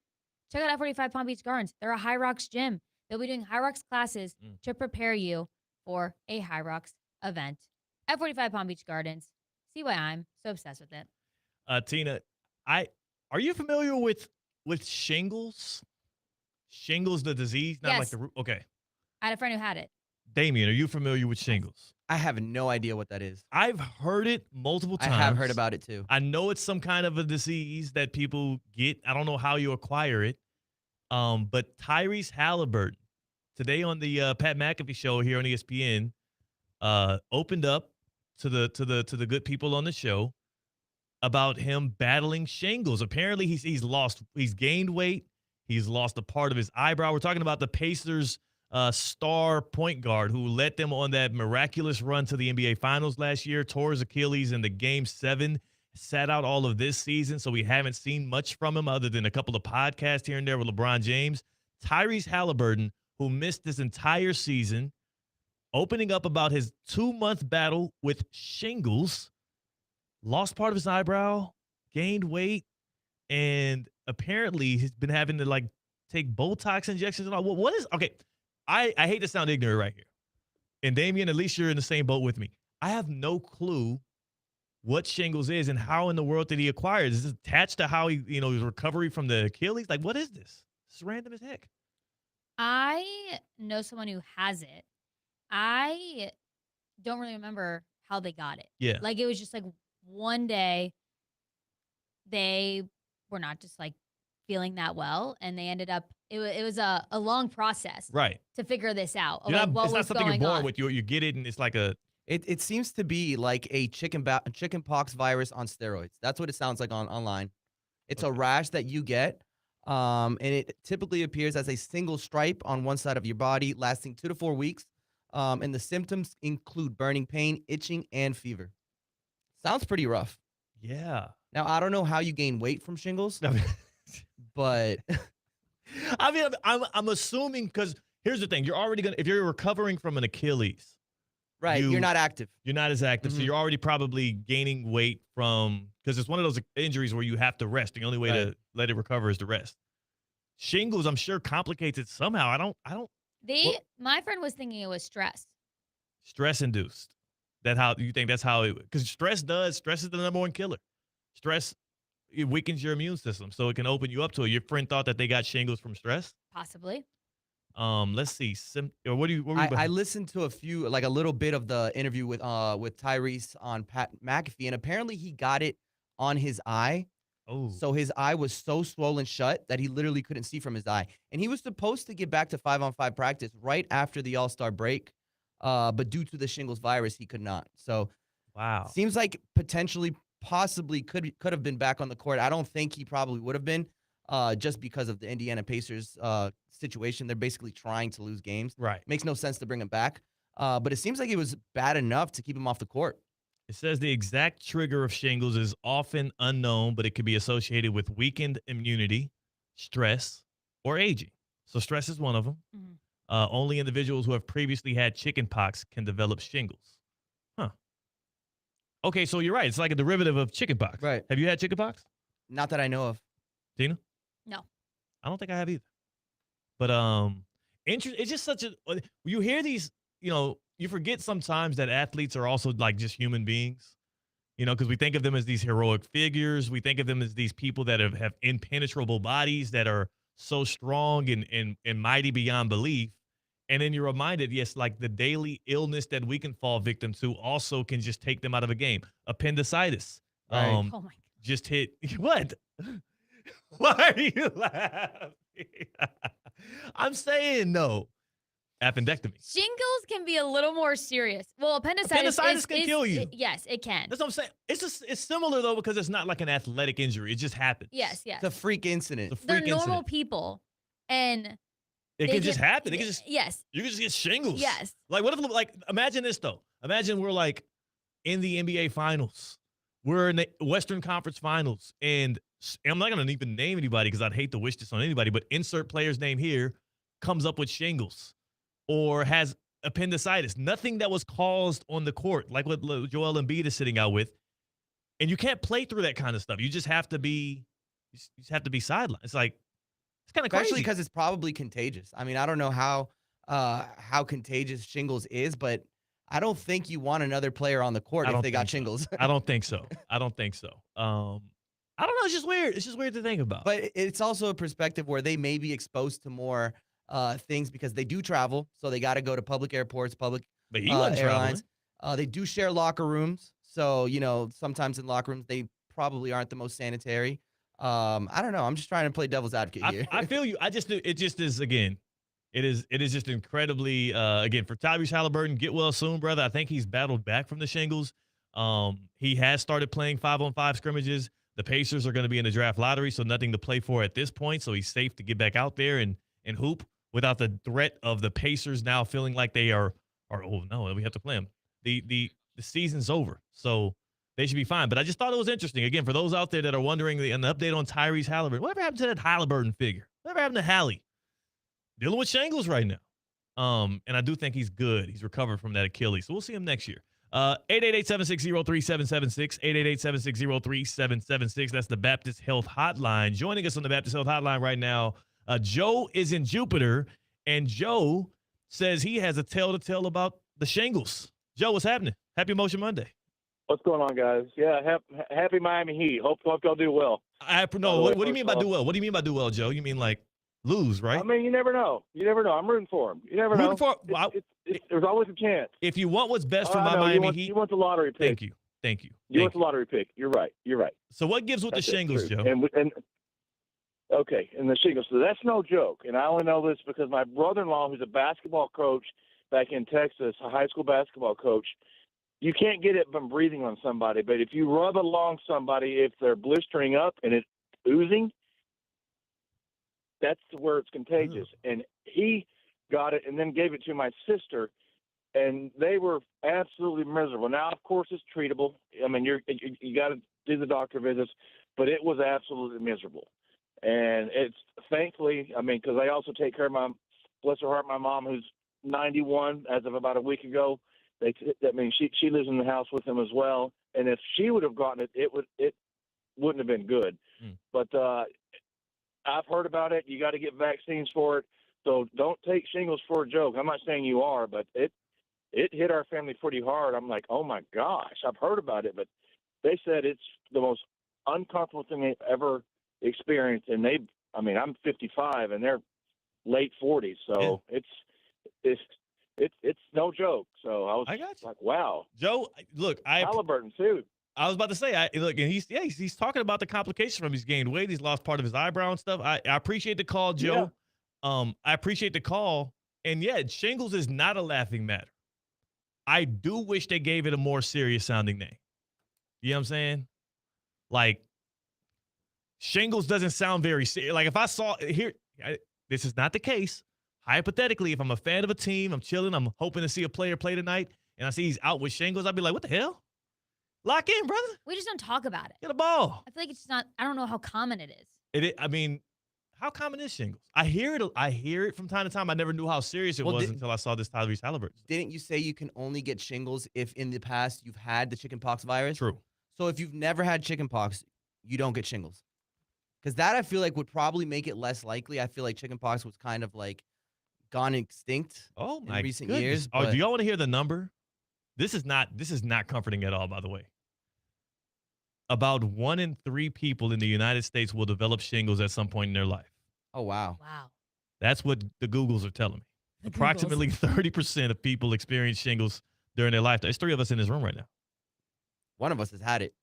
check out F45 Palm Beach Gardens. They're a High Rocks gym. They'll be doing High Rocks classes to prepare you for a High Rocks event. F45 Palm Beach Gardens. See why I'm so obsessed with it. Tina, are you familiar with shingles? Shingles, the disease? Not Yes. like the okay. I had a friend who had it. Damien, are you familiar with shingles? I have no idea what that is. I've heard it multiple times. I have heard about it too. I know it's some kind of a disease that people get. I don't know how you acquire it. But Tyrese Halliburton, today on the Pat McAfee show here on ESPN, opened up to the good people on the show about him battling shingles. Apparently he's gained weight. He's lost a part of his eyebrow. We're talking about the Pacers star point guard who led them on that miraculous run to the NBA Finals last year, tore his Achilles in the Game 7, sat out all of this season, so we haven't seen much from him other than a couple of podcasts here and there with LeBron James. Tyrese Halliburton, who missed this entire season, opening up about his 2-month battle with shingles, lost part of his eyebrow, gained weight, and apparently he's been having to, like, take Botox injections and all. What is – okay, I hate to sound ignorant right here. And, Damian, at least you're in the same boat with me. I have no clue what shingles is and how in the world did he acquire it. Is this attached to how he, his recovery from the Achilles? Like, what is this? It's random as heck. I know someone who has it. I don't really remember how they got it. Yeah. Like, it was just like one day they were not just like feeling that well, and they ended up, it was a long process. Right. To figure this out. It's What not was something you're going born on. with. You get it, and it's like a. It seems to be like a chickenpox virus on steroids. That's what it sounds like online. It's a rash that you get, and it typically appears as a single stripe on one side of your body, lasting 2 to 4 weeks. And the symptoms include burning pain, itching, and fever. Sounds pretty rough. Yeah. Now, I don't know how you gain weight from shingles, but I mean, I'm assuming, because here's the thing: you're already if you're recovering from an Achilles. Right, you're not active. You're not as active, so Mhm. you're already probably gaining weight because it's one of those injuries where you have to rest. The only way to let it recover is to rest. Shingles, I'm sure, complicates it somehow. I don't. My friend was thinking it was stress. Stress induced. You think that's how it? Because stress is the number one killer. Stress, it weakens your immune system, so it can open you up to it. Your friend thought that they got shingles from stress. Possibly. Let's see. What were you I listened to a little bit of the interview with Tyrese on Pat McAfee, and apparently he got it on his eye. Oh. So his eye was so swollen shut that he literally couldn't see from his eye. And he was supposed to get back to 5-on-5 practice right after the All-Star break, but due to the shingles virus, he could not. So wow. Seems like possibly could have been back on the court. I don't think he probably would have been. Just because of the Indiana Pacers situation. They're basically trying to lose games. Right. Makes no sense to bring him back. But it seems like it was bad enough to keep him off the court. It says the exact trigger of shingles is often unknown, but it could be associated with weakened immunity, stress, or aging. So stress is one of them. Mm-hmm. Only individuals who have previously had chickenpox can develop shingles. Huh. Okay, so you're right. It's like a derivative of chickenpox. Right. Have you had chickenpox? Not that I know of. Tina? No. I don't think I have either. But it's just such a you hear these, you forget sometimes that athletes are also like just human beings. Because we think of them as these heroic figures. We think of them as these people that have impenetrable bodies that are so strong and mighty beyond belief. And then you're reminded, yes, like the daily illness that we can fall victim to also can just take them out of a game. Appendicitis. Right. Oh my God. Just hit what? Why are you laughing? I'm saying no. Appendectomy. Shingles can be a little more serious. Well, appendicitis can kill you. Yes, it can. That's what I'm saying. It's similar though because it's not like an athletic injury. It just happens. Yes. It's a freak incident. They're normal people, and it can just happen. It can just yes. You can just get shingles. Yes. Like what if imagine this though. Imagine we're like in the NBA Finals. We're in the Western Conference Finals, and I'm not going to even name anybody because I'd hate to wish this on anybody, but insert player's name here comes up with shingles or has appendicitis. Nothing that was caused on the court, like what Joel Embiid is sitting out with. And you can't play through that kind of stuff. You just have to be sidelined. It's like, it's kind of crazy. Especially because it's probably contagious. I mean, I don't know how contagious shingles is, but I don't think you want another player on the court if they got shingles. I don't think so. I don't know. It's just weird. It's just weird to think about. But it's also a perspective where they may be exposed to more things because they do travel. So they got to go to public airports, public airlines. They do share locker rooms. So, sometimes in locker rooms, they probably aren't the most sanitary. I don't know. I'm just trying to play devil's advocate here. I feel you. It just is, again, it is just incredibly, again, for Tyrese Halliburton, get well soon, brother. I think he's battled back from the shingles. He has started playing 5-on-5 scrimmages. The Pacers are going to be in the draft lottery, so nothing to play for at this point. So he's safe to get back out there and hoop without the threat of the Pacers now feeling like they are oh no, we have to play them. The season's over, so they should be fine. But I just thought it was interesting. Again, for those out there that are wondering, an update on Tyrese Halliburton. Whatever happened to that Halliburton figure? Whatever happened to Hallie? Dealing with shingles right now. And I do think he's good. He's recovered from that Achilles. So we'll see him next year. 888-760-3776, 888-760-3776. That's the Baptist Health Hotline. Joining us on the Baptist Health Hotline right now, Joe is in Jupiter, and Joe says he has a tale to tell about the shingles. Joe, what's happening? Happy Motion Monday. What's going on, guys? Yeah, happy Miami Heat. Hope y'all do well. What do you mean by do well? What do you mean by do well, Joe? You mean like lose, right? I mean, you never know. I'm rooting for them. You never know. There's always a chance. If you want what's best for my Miami Heat. You want the lottery pick. Thank you. You want the lottery pick. You're right. So what gives with the shingles, Joe? Okay, and the shingles. So that's no joke. And I only know this because my brother-in-law, who's a basketball coach back in Texas, a high school basketball coach, you can't get it from breathing on somebody. But if you rub along somebody, if they're blistering up and it's oozing, that's where it's contagious. And he got it and then gave it to my sister, and they were absolutely miserable. Now, of course, it's treatable. I mean, you got to do the doctor visits, but it was absolutely miserable. And it's thankfully, I mean, because I also take care of bless her heart, my mom, who's 91 as of about a week ago. She lives in the house with him as well. And if she would have gotten it, it wouldn't have been good. But I've heard about it. You got to get vaccines for it. So don't take shingles for a joke. I'm not saying you are, but it hit our family pretty hard. I'm like, oh my gosh, I've heard about it, but they said it's the most uncomfortable thing they've ever experienced. And I'm 55 and they're late 40s, so it's no joke. So I was like, wow. Joe, look, Halliburton too. I was about to say, and he's talking about the complications from he's gained weight. He's lost part of his eyebrow and stuff. I appreciate the call, Joe. Yeah. I appreciate the call. And yeah, shingles is not a laughing matter. I do wish they gave it a more serious sounding name. You know what I'm saying? Like, shingles doesn't sound very serious. Like if I saw here, this is not the case. Hypothetically, if I'm a fan of a team, I'm chilling, I'm hoping to see a player play tonight, and I see he's out with shingles, I'd be like, what the hell? Lock in, brother. We just don't talk about it. Get a ball. I feel like it's not, I don't know how common it is. How common is shingles? I hear it from time to time. I never knew how serious it was until I saw this Tyrese Halliburton. Didn't you say you can only get shingles if in the past you've had the chickenpox virus? True. So if you've never had chickenpox, you don't get shingles. Because that I feel like would probably make it less likely. I feel like chickenpox was kind of like gone extinct in recent years. Oh, do y'all want to hear the number? This is not comforting at all, by the way. About 1 in 3 people in the United States will develop shingles at some point in their life. Oh, wow. Wow. That's what the Googles are telling me. Approximately 30% of people experience shingles during their lifetime. There's 3 of us in this room right now. One of us has had it.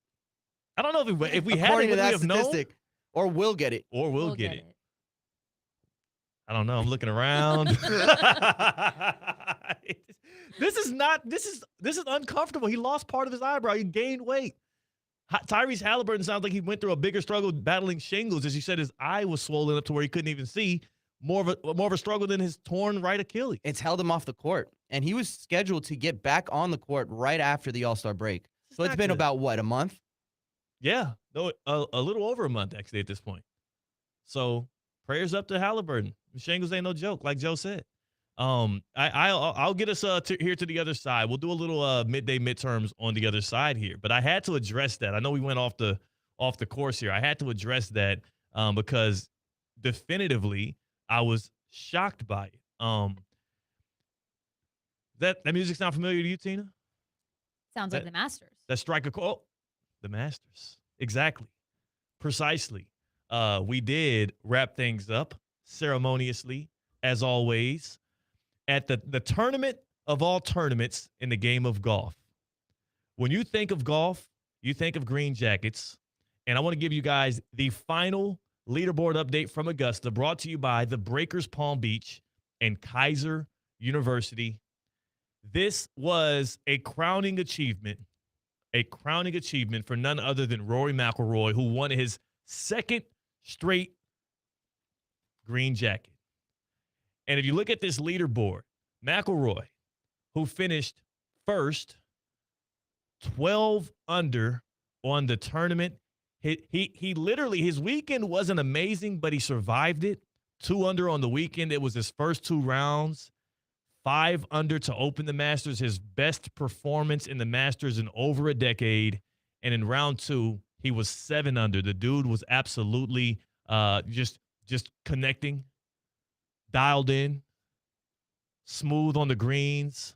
I don't know if we had it, would we have known? Or will get it. Or will get it. I don't know. I'm looking around. This is uncomfortable. He lost part of his eyebrow. He gained weight. Tyrese Halliburton sounds like he went through a bigger struggle battling shingles. As you said, his eye was swollen up to where he couldn't even see. More of a struggle than his torn right Achilles. It's held him off the court. And he was scheduled to get back on the court right after the All-Star break. So it's been about, what, a month? Yeah. No, a little over a month, actually, at this point. So prayers up to Halliburton. Shingles ain't no joke, like Joe said. I'll get us here to the other side. We'll do a little midday midterms on the other side here. But I had to address that. I know we went off the course here. I had to address that because definitively I was shocked by it. That music sound familiar to you, Tina? Sounds like the Masters. That striker call. The Masters. Exactly. Precisely. We did wrap things up ceremoniously, as always, at the tournament of all tournaments in the game of golf. When you think of golf, you think of Green Jackets. And I want to give you guys the final leaderboard update from Augusta, brought to you by the Breakers Palm Beach and Kaiser University. This was a crowning achievement for none other than Rory McIlroy, who won his second straight Green Jacket. And if you look at this leaderboard, McIlroy, who finished first, 12 under on the tournament. He literally, his weekend wasn't amazing, but he survived it. 2 under on the weekend. It was his first 2 rounds. 5 under to open the Masters, his best performance in the Masters in over a decade. And in round 2, he was 7 under. The dude was absolutely just connecting, dialed in, smooth on the greens.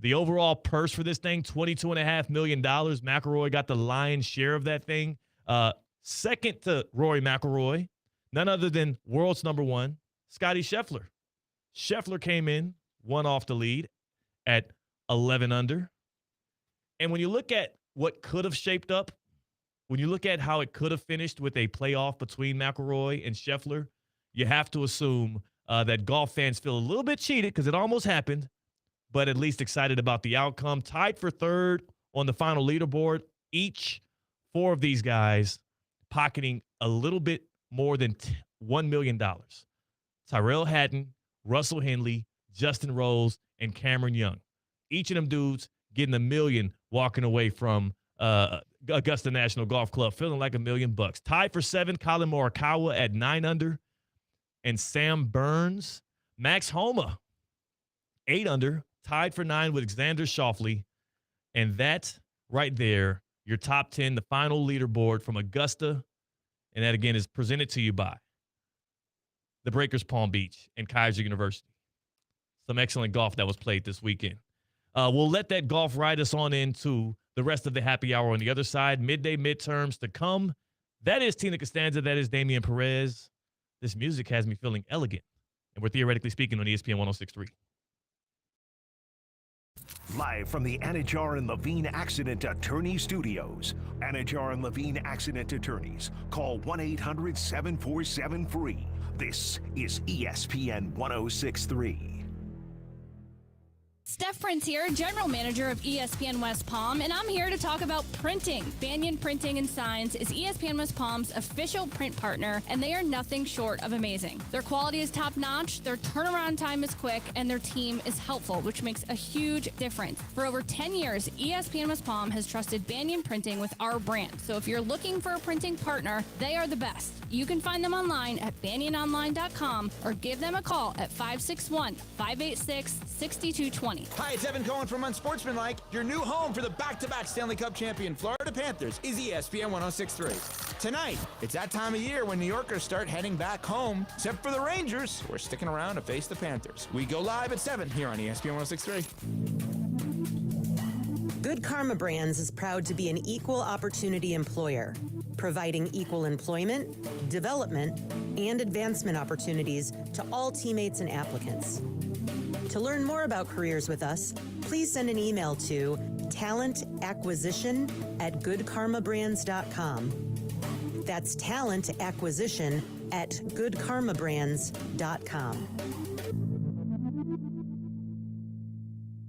The overall purse for this thing, $22.5 million. McIlroy got the lion's share of that thing. Second to Rory McIlroy, none other than world's number 1, Scottie Scheffler. Scheffler came in, 1 off the lead at 11 under. And when you look at what could have shaped up, when you look at how it could have finished with a playoff between McIlroy and Scheffler, you have to assume that golf fans feel a little bit cheated because it almost happened, but at least excited about the outcome. Tied for third on the final leaderboard, each 4 of these guys pocketing a little bit more than $1 million. Tyrell Hatton, Russell Henley, Justin Rose, and Cameron Young. Each of them dudes getting $1 million walking away from Augusta National Golf Club, feeling like $1 million. Tied for 7, Colin Morikawa at 9 under, and Sam Burns. Max Homa, 8 under, tied for 9 with Xander Schauffele. And that right there, your top 10, the final leaderboard from Augusta. And that, again, is presented to you by the Breakers Palm Beach and Kaiser University. Some excellent golf that was played this weekend. We'll let that golf ride us on into the rest of the happy hour on the other side. Midday midterms to come. That is Tina Costanza. That is Damian Perez. This music has me feeling elegant. And we're theoretically speaking on ESPN 106.3. Live from the Anajar and Levine Accident Attorney Studios. Anajar and Levine Accident Attorneys. Call 1-800-747-FREE. This is ESPN 106.3. Steph Prince here, General Manager of ESPN West Palm, and I'm here to talk about printing. Banyan Printing and Signs is ESPN West Palm's official print partner, and they are nothing short of amazing. Their quality is top-notch, their turnaround time is quick, and their team is helpful, which makes a huge difference. For over 10 years, ESPN West Palm has trusted Banyan Printing with our brand, so if you're looking for a printing partner, they are the best. You can find them online at banyanonline.com or give them a call at 561-586-6220. Hi, it's Evan Cohen from Unsportsmanlike. Your new home for the back-to-back Stanley Cup champion Florida Panthers is ESPN 106.3. Tonight, it's that time of year when New Yorkers start heading back home, except for the Rangers, who are sticking around to face the Panthers. We go live at 7 here on ESPN 106.3. Good Karma Brands is proud to be an equal opportunity employer, providing equal employment, development, and advancement opportunities to all teammates and applicants. To learn more about careers with us, please send an email to talentacquisition@goodkarmabrands.com. That's talentacquisition@goodkarmabrands.com.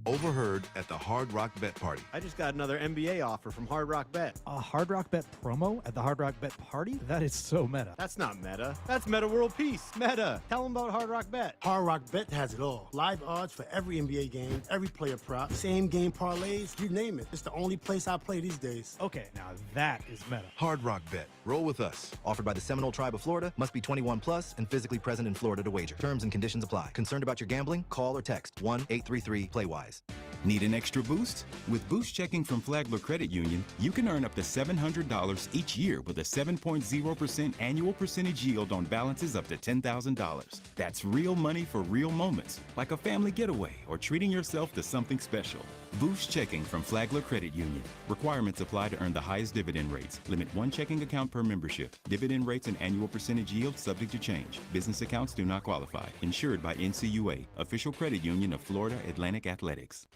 Overheard at the Hard Rock Bet Party. I just got another NBA offer from Hard Rock Bet. A Hard Rock Bet promo at the Hard Rock Bet Party? That is so meta. That's not meta. That's Meta World Peace. Meta. Tell them about Hard Rock Bet. Hard Rock Bet has it all. Live odds for every NBA game, every player prop, same game parlays, you name it. It's the only place I play these days. Okay, now that is meta. Hard Rock Bet. Roll with us. Offered by the Seminole Tribe of Florida. Must be 21 plus and physically present in Florida to wager. Terms and conditions apply. Concerned about your gambling? Call or text 1-833-PLAY-WISE. Need an extra boost? With Boost Checking from Flagler Credit Union, you can earn up to $700 each year with a 7.0% annual percentage yield on balances up to $10,000. That's real money for real moments, like a family getaway or treating yourself to something special. Boost Checking from Flagler Credit Union. Requirements apply to earn the highest dividend rates. Limit 1 checking account per membership. Dividend rates and annual percentage yield subject to change. Business accounts do not qualify. Insured by NCUA, official credit union of Florida Atlantic Athletics.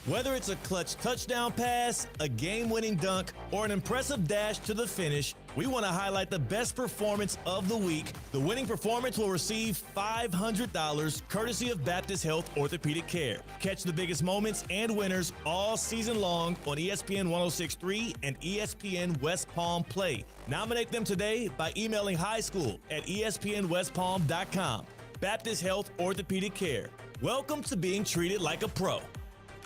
Whether it's a clutch touchdown pass, a game-winning dunk, or an impressive dash to the finish, we want to highlight the best performance of the week. The winning performance will receive $500 courtesy of Baptist Health Orthopedic Care. Catch the biggest moments and winners all season long on ESPN 106.3 and ESPN West Palm Play. Nominate them today by emailing highschool@espnwestpalm.com. Baptist Health Orthopedic Care. Welcome to being treated like a pro.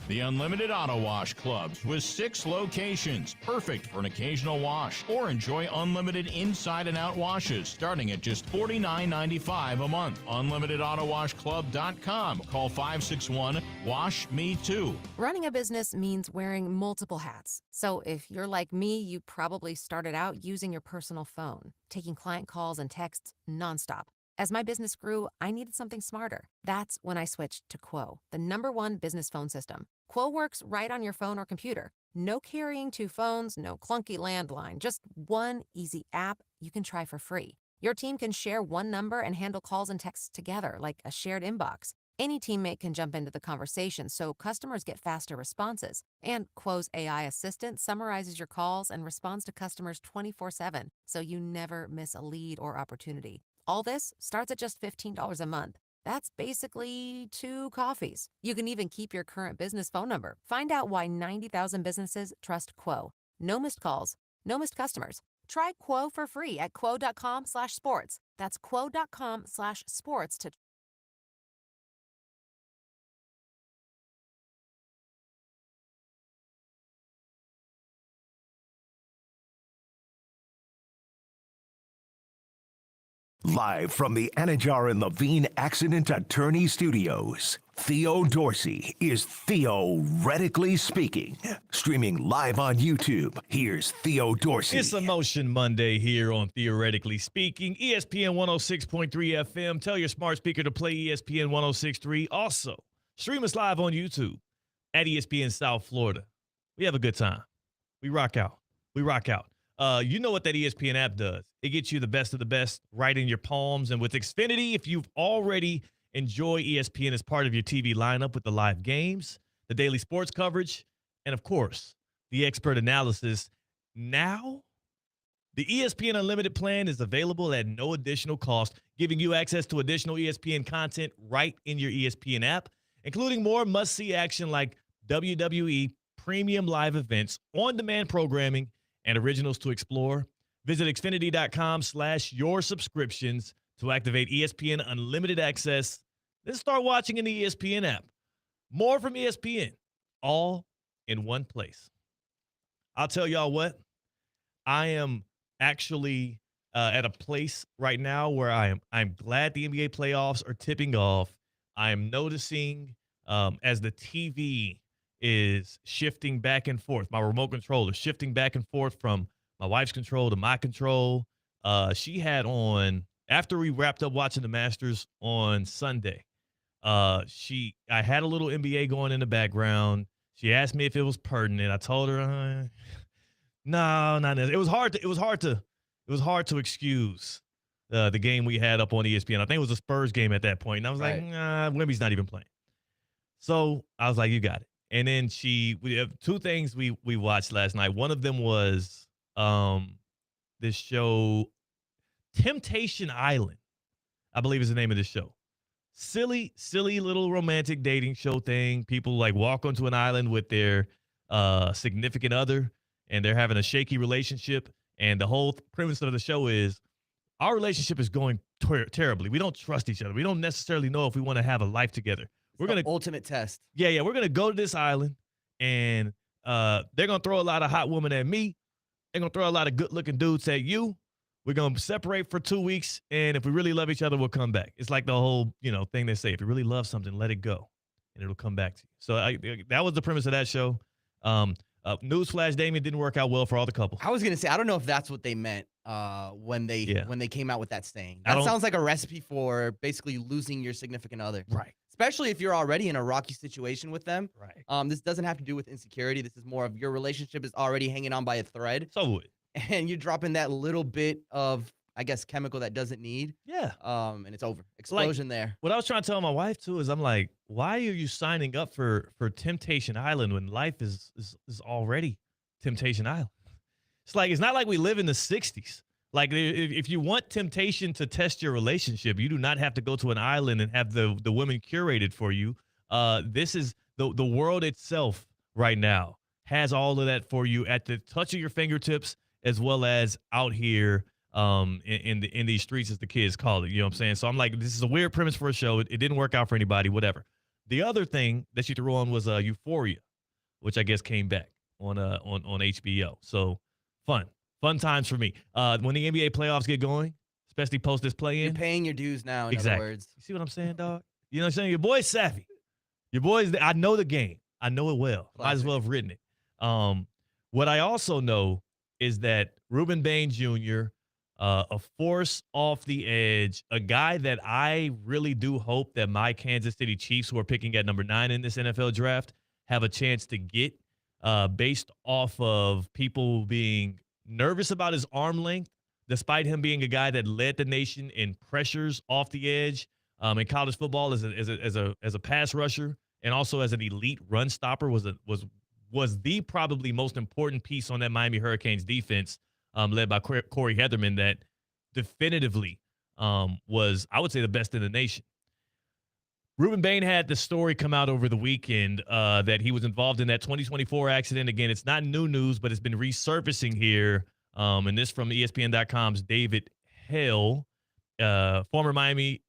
The Unlimited Auto Wash Clubs with 6 locations. Perfect for an occasional wash. Or enjoy unlimited inside and out washes starting at just $49.95 a month. UnlimitedAutoWashClub.com. Call 561-WASH-ME-TOO. Running a business means wearing multiple hats. So if you're like me, you probably started out using your personal phone, taking client calls and texts nonstop. As my business grew, I needed something smarter. That's when I switched to Quo, the #1 business phone system. Quo works right on your phone or computer. No carrying 2 phones, no clunky landline, just one easy app you can try for free. Your team can share one number and handle calls and texts together like a shared inbox. Any teammate can jump into the conversation so customers get faster responses. And Quo's AI assistant summarizes your calls and responds to customers 24/7, so you never miss a lead or opportunity. All this starts at just $15 a month. That's basically 2 coffees. You can even keep your current business phone number. Find out why 90,000 businesses trust Quo. No missed calls, no missed customers. Try Quo for free at quo.com/sports. That's quo.com/sports to Live from the Anajar and Levine Accident Attorney Studios, Theo Dorsey is theoretically speaking. Streaming live on YouTube, here's Theo Dorsey. It's Emotion Monday here on Theoretically Speaking, ESPN 106.3 FM. Tell your smart speaker to play ESPN 106.3. Also, stream us live on YouTube at ESPN South Florida. We have a good time. We rock out. You know what that ESPN app does. It gets you the best of the best right in your palms. And with Xfinity, if you've already enjoyed ESPN as part of your TV lineup with the live games, the daily sports coverage, and, of course, the expert analysis, now the ESPN Unlimited plan is available at no additional cost, giving you access to additional ESPN content right in your ESPN app, including more must-see action like WWE premium live events, on-demand programming, and originals to explore. Visit Xfinity.com/your subscriptions to activate ESPN Unlimited access. Then start watching in the ESPN app. More from ESPN, all in one place. I'll tell y'all what, I am actually at a place right now where I'm glad the NBA playoffs are tipping off. I am noticing as the TV is shifting back and forth. My remote controller shifting back and forth from my wife's control to my control. She had on, after we wrapped up watching the Masters on Sunday, I had a little NBA going in the background. She asked me if it was pertinent. I told her, no, not necessarily. It was hard to excuse the game we had up on ESPN. I think it was a Spurs game at that point. And I was like, nah, Wemby's not even playing. So I was like, you got it. And then we have 2 things we watched last night. One of them was this show, Temptation Island, I believe is the name of this show. Silly little romantic dating show thing. People like walk onto an island with their significant other, and they're having a shaky relationship. And the whole premise of the show is our relationship is going terribly. We don't trust each other. We don't necessarily know if we want to have a life together. We're gonna ultimate test. Yeah. We're gonna go to this island, and they're gonna throw a lot of hot women at me. They're gonna throw a lot of good-looking dudes at you. We're gonna separate for 2 weeks, and if we really love each other, we'll come back. It's like the whole thing they say: if you really love something, let it go, and it'll come back to you. So that was the premise of that show. Newsflash, Damien, didn't work out well for all the couples. I was gonna say, I don't know if that's what they meant when they came out with that saying. That sounds like a recipe for basically losing your significant other. Right. Especially if you're already in a rocky situation with them. Right. This doesn't have to do with insecurity. This is more of your relationship is already hanging on by a thread. So would. And you drop in that little bit of, I guess, chemical that doesn't need. Yeah. And it's over. Explosion there. What I was trying to tell my wife too is, I'm like, why are you signing up for Temptation Island when life is already Temptation Island? It's not like we live in the 60s. Like, if you want temptation to test your relationship, you do not have to go to an island and have the women curated for you. This is the world itself right now has all of that for you at the touch of your fingertips, as well as out here in these streets, as the kids call it. You know what I'm saying? So I'm like, this is a weird premise for a show. It didn't work out for anybody, whatever. The other thing that she threw on was Euphoria, which I guess came back on HBO. So fun times for me. When the NBA playoffs get going, especially post this play-in. You're paying your dues now, in other words. You see what I'm saying, dog? You know what I'm saying? Your boy's savvy. Your boy's, I know the game. I know it well. Might as well have written it. What I also know is that Ruben Bain Jr., a force off the edge, a guy that I really do hope that my Kansas City Chiefs, who are picking at number 9 in this NFL draft, have a chance to get based off of people being nervous about his arm length, despite him being a guy that led the nation in pressures off the edge in college football as a pass rusher and also as an elite run stopper was the probably most important piece on that Miami Hurricanes defense led by Corey Heatherman that definitively was, I would say, the best in the nation. Ruben Bain had the story come out over the weekend that he was involved in that 2024 accident. Again, it's not new news, but it's been resurfacing here. And this from ESPN.com's David Hale, former Miami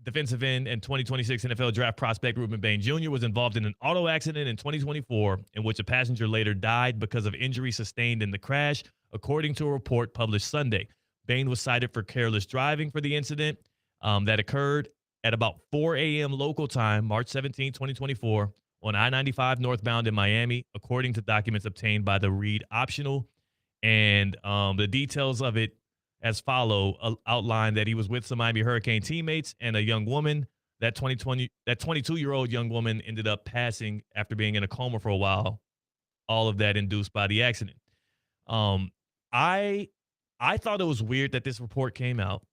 defensive end and 2026 NFL draft prospect Ruben Bain Jr. was involved in an auto accident in 2024 in which a passenger later died because of injury sustained in the crash, according to a report published Sunday. Bain was cited for careless driving for the incident that occurred at about 4 a.m. local time, March 17, 2024, on I-95 northbound in Miami, according to documents obtained by the Reed Optional. And the details of it as follow outline that he was with some Miami Hurricane teammates and a young woman. That 22-year-old young woman ended up passing after being in a coma for a while. All of that induced by the accident. I thought it was weird that this report came out,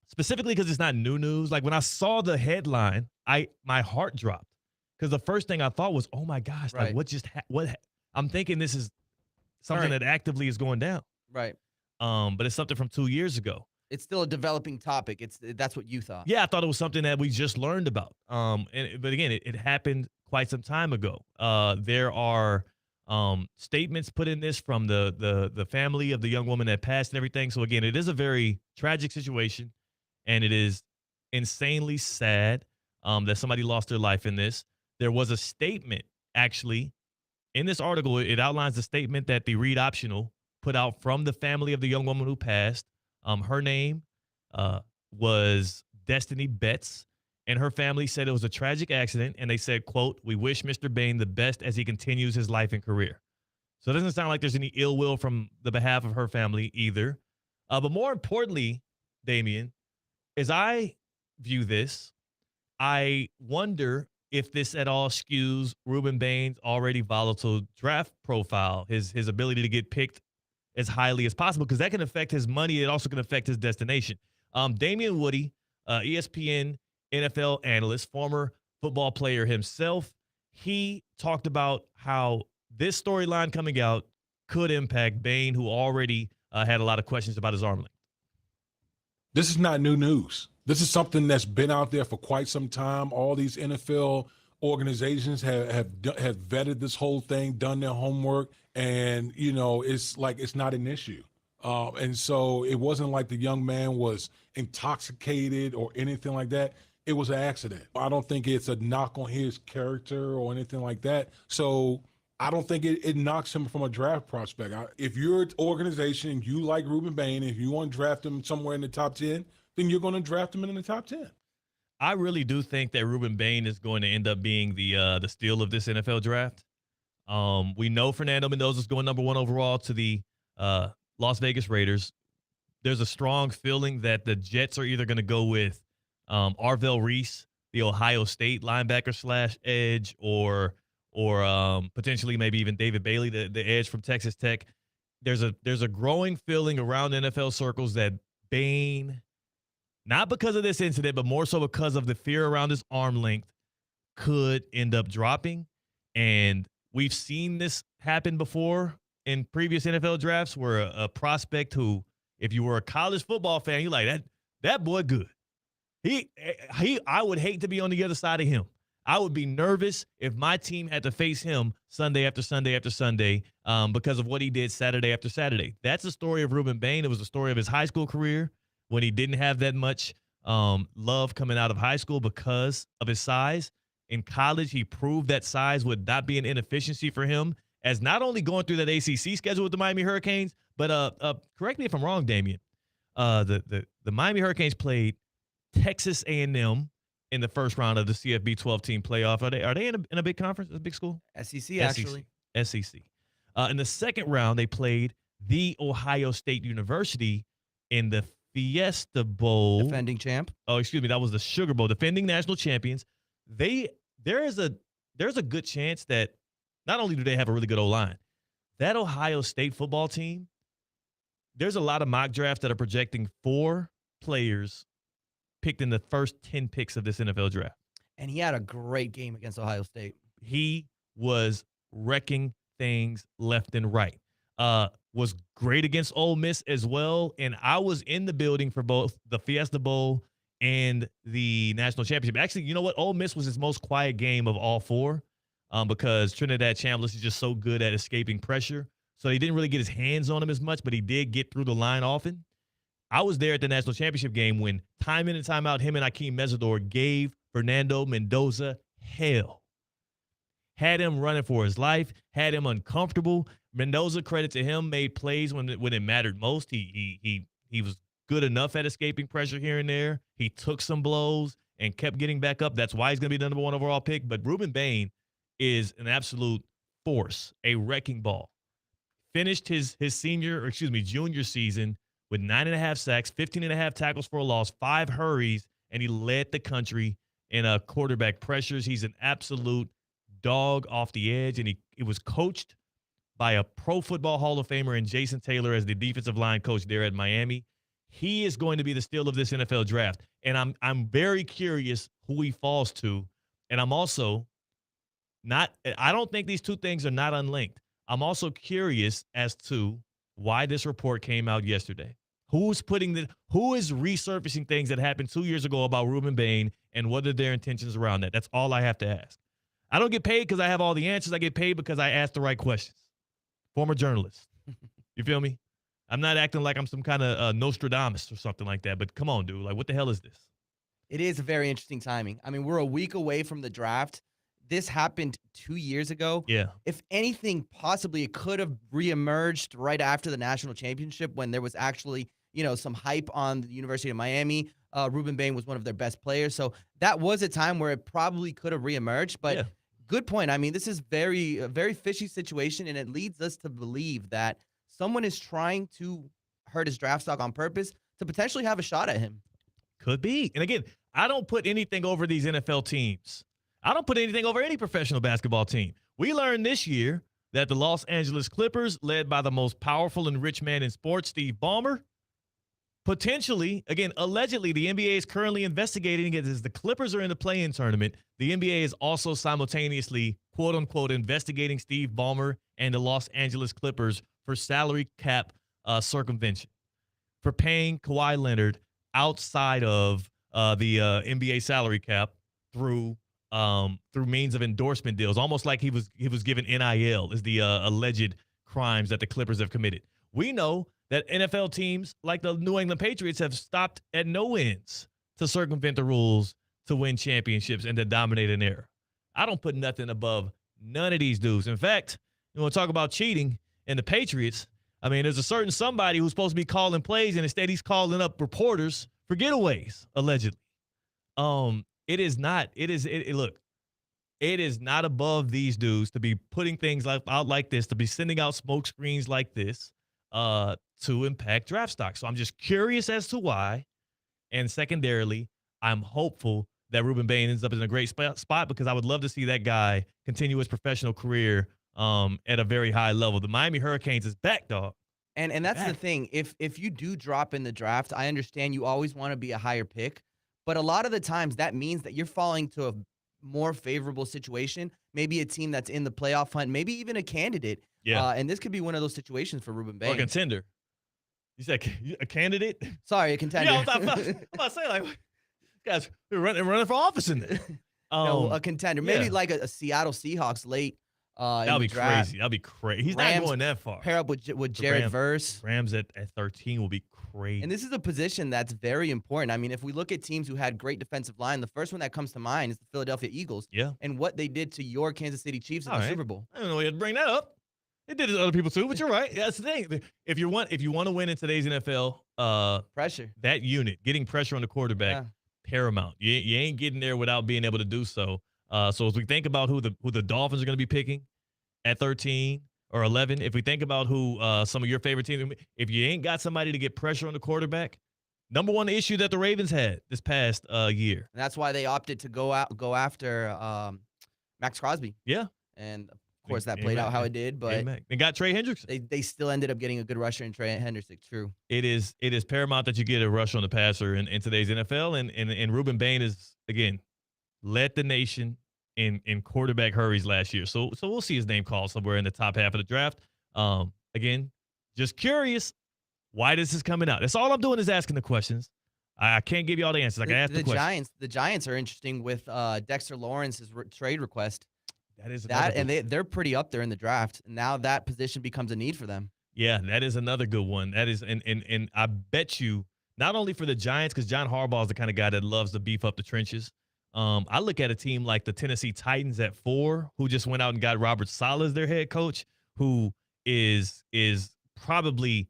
specifically because it's not new news. Like when I saw the headline, my heart dropped because the first thing I thought was, "Oh my gosh, Right. like what just I'm thinking this is something that actively is going down." Right. But it's something from 2 years ago. It's still a developing topic. That's what you thought. Yeah, I thought it was something that we just learned about. But again, it happened quite some time ago. There are statements put in this from the family of the young woman that passed and everything. So again, it is a very tragic situation, and it is insanely sad that somebody lost their life in this. There was a statement actually in this article. It outlines the statement that the Reed Optional put out from the family of the young woman who passed. Her name was Destiny Betts, and her family said it was a tragic accident, and they said, quote, "We wish Mr. Bain the best as he continues his life and career." So it doesn't sound like there's any ill will from the behalf of her family either. But more importantly, Damian, as I view this, I wonder if this at all skews Ruben Bain's already volatile draft profile, his ability to get picked as highly as possible, because that can affect his money. It also can affect his destination. Damian Woody, ESPN NFL analyst, former football player himself, he talked about how this storyline coming out could impact Bain, who already had a lot of questions about his arm length. This is not new news. This is something that's been out there for quite some time. All these NFL organizations have vetted this whole thing, done their homework, and it's like it's not an issue. And so it wasn't like the young man was intoxicated or anything like that. It was an accident. I don't think it's a knock on his character or anything like that. So I don't think it knocks him from a draft prospect. If you're an organization and you like Ruben Bain, if you want to draft him somewhere in the top 10, then you're going to draft him in the top 10. I really do think that Ruben Bain is going to end up being the steal of this NFL draft. We know Fernando Mendoza is going number 1 overall to the Las Vegas Raiders. There's a strong feeling that the Jets are either going to go with Arvell Reese, the Ohio State linebacker / edge, or potentially maybe even David Bailey, the edge from Texas Tech. There's a growing feeling around NFL circles that Bain, not because of this incident, but more so because of the fear around his arm length, could end up dropping. And we've seen this happen before in previous NFL drafts where a prospect who, if you were a college football fan, you're like, that boy good. I would hate to be on the other side of him. I would be nervous if my team had to face him Sunday after Sunday after Sunday because of what he did Saturday after Saturday. That's the story of Ruben Bain. It was the story of his high school career when he didn't have that much love coming out of high school because of his size. In college, he proved that size would not be an inefficiency for him as not only going through that ACC schedule with the Miami Hurricanes, but correct me if I'm wrong, Damian. The Miami Hurricanes played Texas A&M in the first round of the CFB 12-team playoff. Are they in a big conference, a big school? SEC, actually. SEC. In the second round, they played The Ohio State University in the Fiesta Bowl. Defending champ. Oh, excuse me. That was the Sugar Bowl. Defending national champions. There's a good chance that not only do they have a really good O-line, that Ohio State football team, there's a lot of mock drafts that are projecting 4 players picked in the first 10 picks of this NFL draft. And he had a great game against Ohio State. He was wrecking things left and right. Was great against Ole Miss as well. And I was in the building for both the Fiesta Bowl and the national championship. Actually, you know what? Ole Miss was his most quiet game of all 4 because Trinidad Chambliss is just so good at escaping pressure. So he didn't really get his hands on him as much, but he did get through the line often. I was there at the national championship game when time in and time out, him and Akeem Mesidor gave Fernando Mendoza hell. Had him running for his life, had him uncomfortable. Mendoza, credit to him, made plays when it mattered most. He was good enough at escaping pressure here and there. He took some blows and kept getting back up. That's why he's going to be the number 1 overall pick. But Ruben Bain is an absolute force, a wrecking ball. Finished his junior season with 9.5 sacks, 15.5 tackles for a loss, 5 hurries, and he led the country in quarterback pressures. He's an absolute dog off the edge, and he was coached by a Pro Football Hall of Famer in Jason Taylor as the defensive line coach there at Miami. He is going to be the steal of this NFL draft, and I'm very curious who he falls to, and I'm also I don't think these two things are not unlinked. I'm also curious as to why this report came out yesterday. Who is resurfacing things that happened 2 years ago about Ruben Bain, and what are their intentions around that? That's all I have to ask. I don't get paid because I have all the answers. I get paid because I ask the right questions. Former journalist. You feel me? I'm not acting like I'm some kind of Nostradamus or something like that, but come on, dude. Like, what the hell is this? It is a very interesting timing. I mean, we're a week away from the draft. This happened 2 years ago. Yeah. If anything, possibly it could have reemerged right after the national championship when there was actually, some hype on the University of Miami. Ruben Bain was one of their best players. So that was a time where it probably could have reemerged. But good point. I mean, this is a very fishy situation, and it leads us to believe that someone is trying to hurt his draft stock on purpose to potentially have a shot at him. Could be. And again, I don't put anything over these NFL teams. I don't put anything over any professional basketball team. We learned this year that the Los Angeles Clippers, led by the most powerful and rich man in sports, Steve Ballmer, potentially, again, allegedly, the NBA is currently investigating it as the Clippers are in the play-in tournament. The NBA is also simultaneously, quote-unquote, investigating Steve Ballmer and the Los Angeles Clippers for salary cap circumvention, for paying Kawhi Leonard outside of the NBA salary cap through means of endorsement deals, almost like he was given NIL is the alleged crimes that the Clippers have committed. We know that NFL teams like the New England Patriots have stopped at no ends to circumvent the rules to win championships and to dominate an era. I don't put nothing above none of these dudes. In fact, you want to talk about cheating and the Patriots, I mean, there's a certain somebody who's supposed to be calling plays, and instead he's calling up reporters for getaways, allegedly. It is not above these dudes to be putting things out like this, to be sending out smoke screens like this to impact draft stock. So I'm just curious as to why. And secondarily, I'm hopeful that Ruben Bain ends up in a great spot because I would love to see that guy continue his professional career at a very high level. The Miami Hurricanes is back, dog. And that's the thing. If you do drop in the draft, I understand you always want to be a higher pick. But a lot of the times that means that you're falling to a more favorable situation, maybe a team that's in the playoff hunt, maybe even a candidate. Yeah. And this could be one of those situations for Ruben Bain. Or a contender. You said a candidate? Sorry, a contender. Yeah, I'm about to say, like, guys, they're running for office in there. a contender. Maybe like a Seattle Seahawks late. That'll be crazy. That'll be crazy. He's not going that far. Pair up with Jared Verse. Rams at 13 will be crazy. And this is a position that's very important. I mean, if we look at teams who had great defensive line, the first one that comes to mind is the Philadelphia Eagles. Yeah. And what they did to your Kansas City Chiefs in the Super Bowl. I don't know why you had to bring that up. It did it to other people too, but you're right. That's the thing. If you want to win in today's NFL, pressure. That unit, getting pressure on the quarterback, paramount. You ain't getting there without being able to do so. So as we think about who the Dolphins are going to be picking at 13 or 11, if we think about who some of your favorite teams, if you ain't got somebody to get pressure on the quarterback, number one issue that the Ravens had this past year. And that's why they opted to go after Max Crosby. Yeah. And of course that played out how it did, but they got Trey Hendrickson. They still ended up getting a good rusher in Trey Hendrickson. True. It is paramount that you get a rush on the passer in today's NFL, and Ruben Bain is again led the nation in quarterback hurries last year. So we'll see his name called somewhere in the top half of the draft. Again, just curious why this is coming out. That's all I'm doing is asking the questions. I can't give you all the answers. I can ask the questions. The Giants are interesting with Dexter Lawrence's trade request. That is and they're pretty up there in the draft. And now that position becomes a need for them. Yeah, that is another good one. That is, and I bet you not only for the Giants, because John Harbaugh is the kind of guy that loves to beef up the trenches. I look at a team like the Tennessee Titans at 4, who just went out and got Robert Saleh as their head coach, who is probably,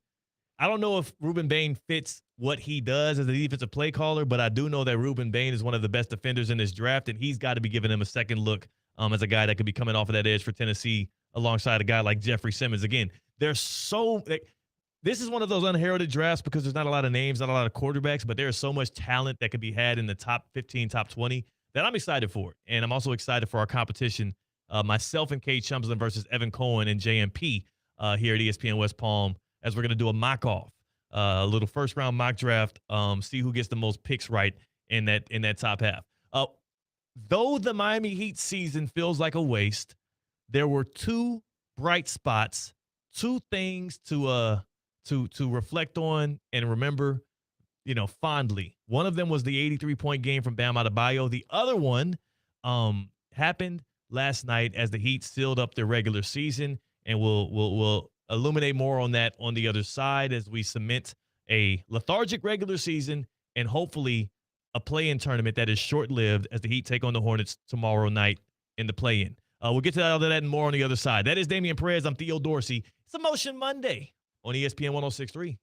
I don't know if Ruben Bain fits what he does as a defensive play caller, but I do know that Ruben Bain is one of the best defenders in this draft, and he's got to be giving him a second look as a guy that could be coming off of that edge for Tennessee alongside a guy like Jeffrey Simmons. Again, this is one of those unheralded drafts because there's not a lot of names, not a lot of quarterbacks, but there's so much talent that could be had in the top 15, top 20 that I'm excited for it. And I'm also excited for our competition, myself and Kate Chumsland versus Evan Cohen and JMP here at ESPN West Palm, as we're going to do a mock-off, a little first-round mock draft, see who gets the most picks right in that top half. Though the Miami Heat season feels like a waste, there were 2 bright spots, 2 things to reflect on and remember, fondly. One of them was the 83-point game from Bam Adebayo. The other one happened last night as the Heat sealed up their regular season, and we'll illuminate more on that on the other side as we cement a lethargic regular season and hopefully a play-in tournament that is short-lived as the Heat take on the Hornets tomorrow night in the play-in. We'll get to all of that and more on the other side. That is Damian Perez. I'm Theo Dorsey. It's Emotion Monday on ESPN 106.3.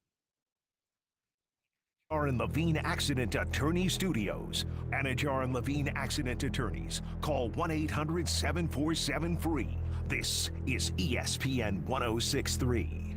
Anajar and Levine Accident Attorney Studios. Anajar and Levine Accident Attorneys. Call 1-800-747-FREE. This is ESPN 106.3.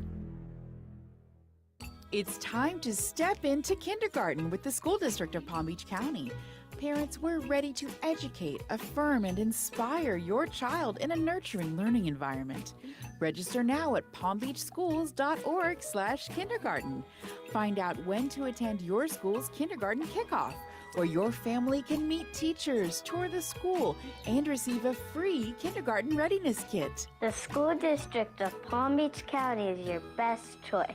It's time to step into kindergarten with the School District of Palm Beach County. Parents, we're ready to educate, affirm, and inspire your child in a nurturing learning environment. Register now at palmbeachschools.org/kindergarten. Find out when to attend your school's kindergarten kickoff, or your family can meet teachers, tour the school, and receive a free kindergarten readiness kit. The School District of Palm Beach County is your best choice.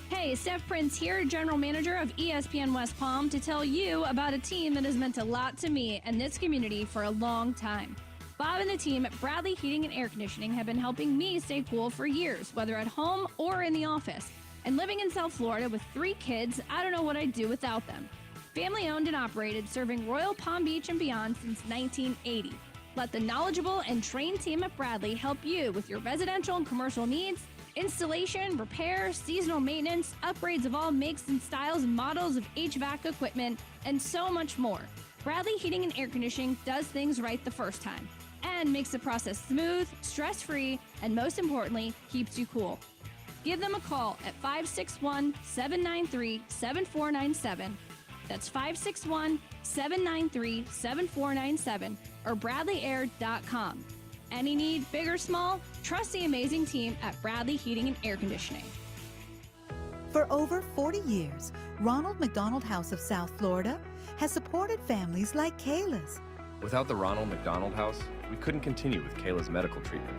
Hey, Steph Prince here, General Manager of ESPN West Palm, to tell you about a team that has meant a lot to me and this community for a long time. Bob and the team at Bradley Heating and Air Conditioning have been helping me stay cool for years, whether at home or in the office. And living in South Florida with 3 kids, I don't know what I'd do without them. Family owned and operated, serving Royal Palm Beach and beyond since 1980. Let the knowledgeable and trained team at Bradley help you with your residential and commercial needs, installation, repair, seasonal maintenance, upgrades of all makes and styles and models of HVAC equipment, and so much more. Bradley Heating and Air Conditioning does things right the first time and makes the process smooth, stress-free, and most importantly, keeps you cool. Give them a call at 561-793-7497. That's 561-793-7497 or BradleyAir.com. Any need, big or small, trust the amazing team at Bradley Heating and Air Conditioning. For over 40 years, Ronald McDonald House of South Florida has supported families like Kayla's. Without the Ronald McDonald House, we couldn't continue with Kayla's medical treatment.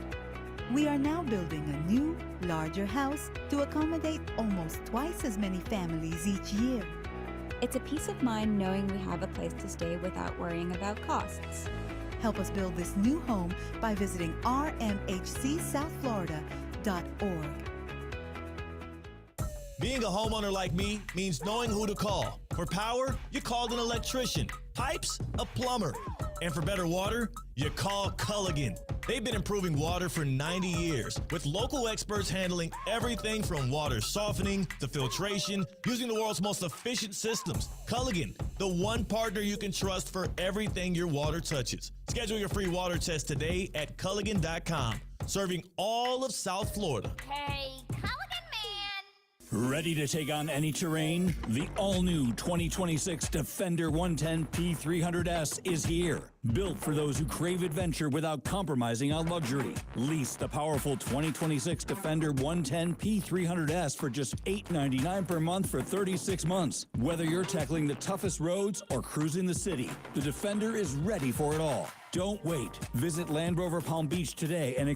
We are now building a new, larger house to accommodate almost twice as many families each year. It's a peace of mind knowing we have a place to stay without worrying about costs. Help us build this new home by visiting rmhcsouthflorida.org. Being a homeowner like me means knowing who to call. For power, you called an electrician. Pipes, a plumber. And for better water, you call Culligan. They've been improving water for 90 years, with local experts handling everything from water softening to filtration, using the world's most efficient systems. Culligan, the one partner you can trust for everything your water touches. Schedule your free water test today at Culligan.com, serving all of South Florida. Hey, Culligan man! Ready to take on any terrain? The all-new 2026 Defender 110 P300S is here. Built for those who crave adventure without compromising on luxury. Lease the powerful 2026 Defender 110 P300S for just $899 per month for 36 months. Whether you're tackling the toughest roads or cruising the city, the Defender is ready for it all. Don't wait. Visit Land Rover Palm Beach today and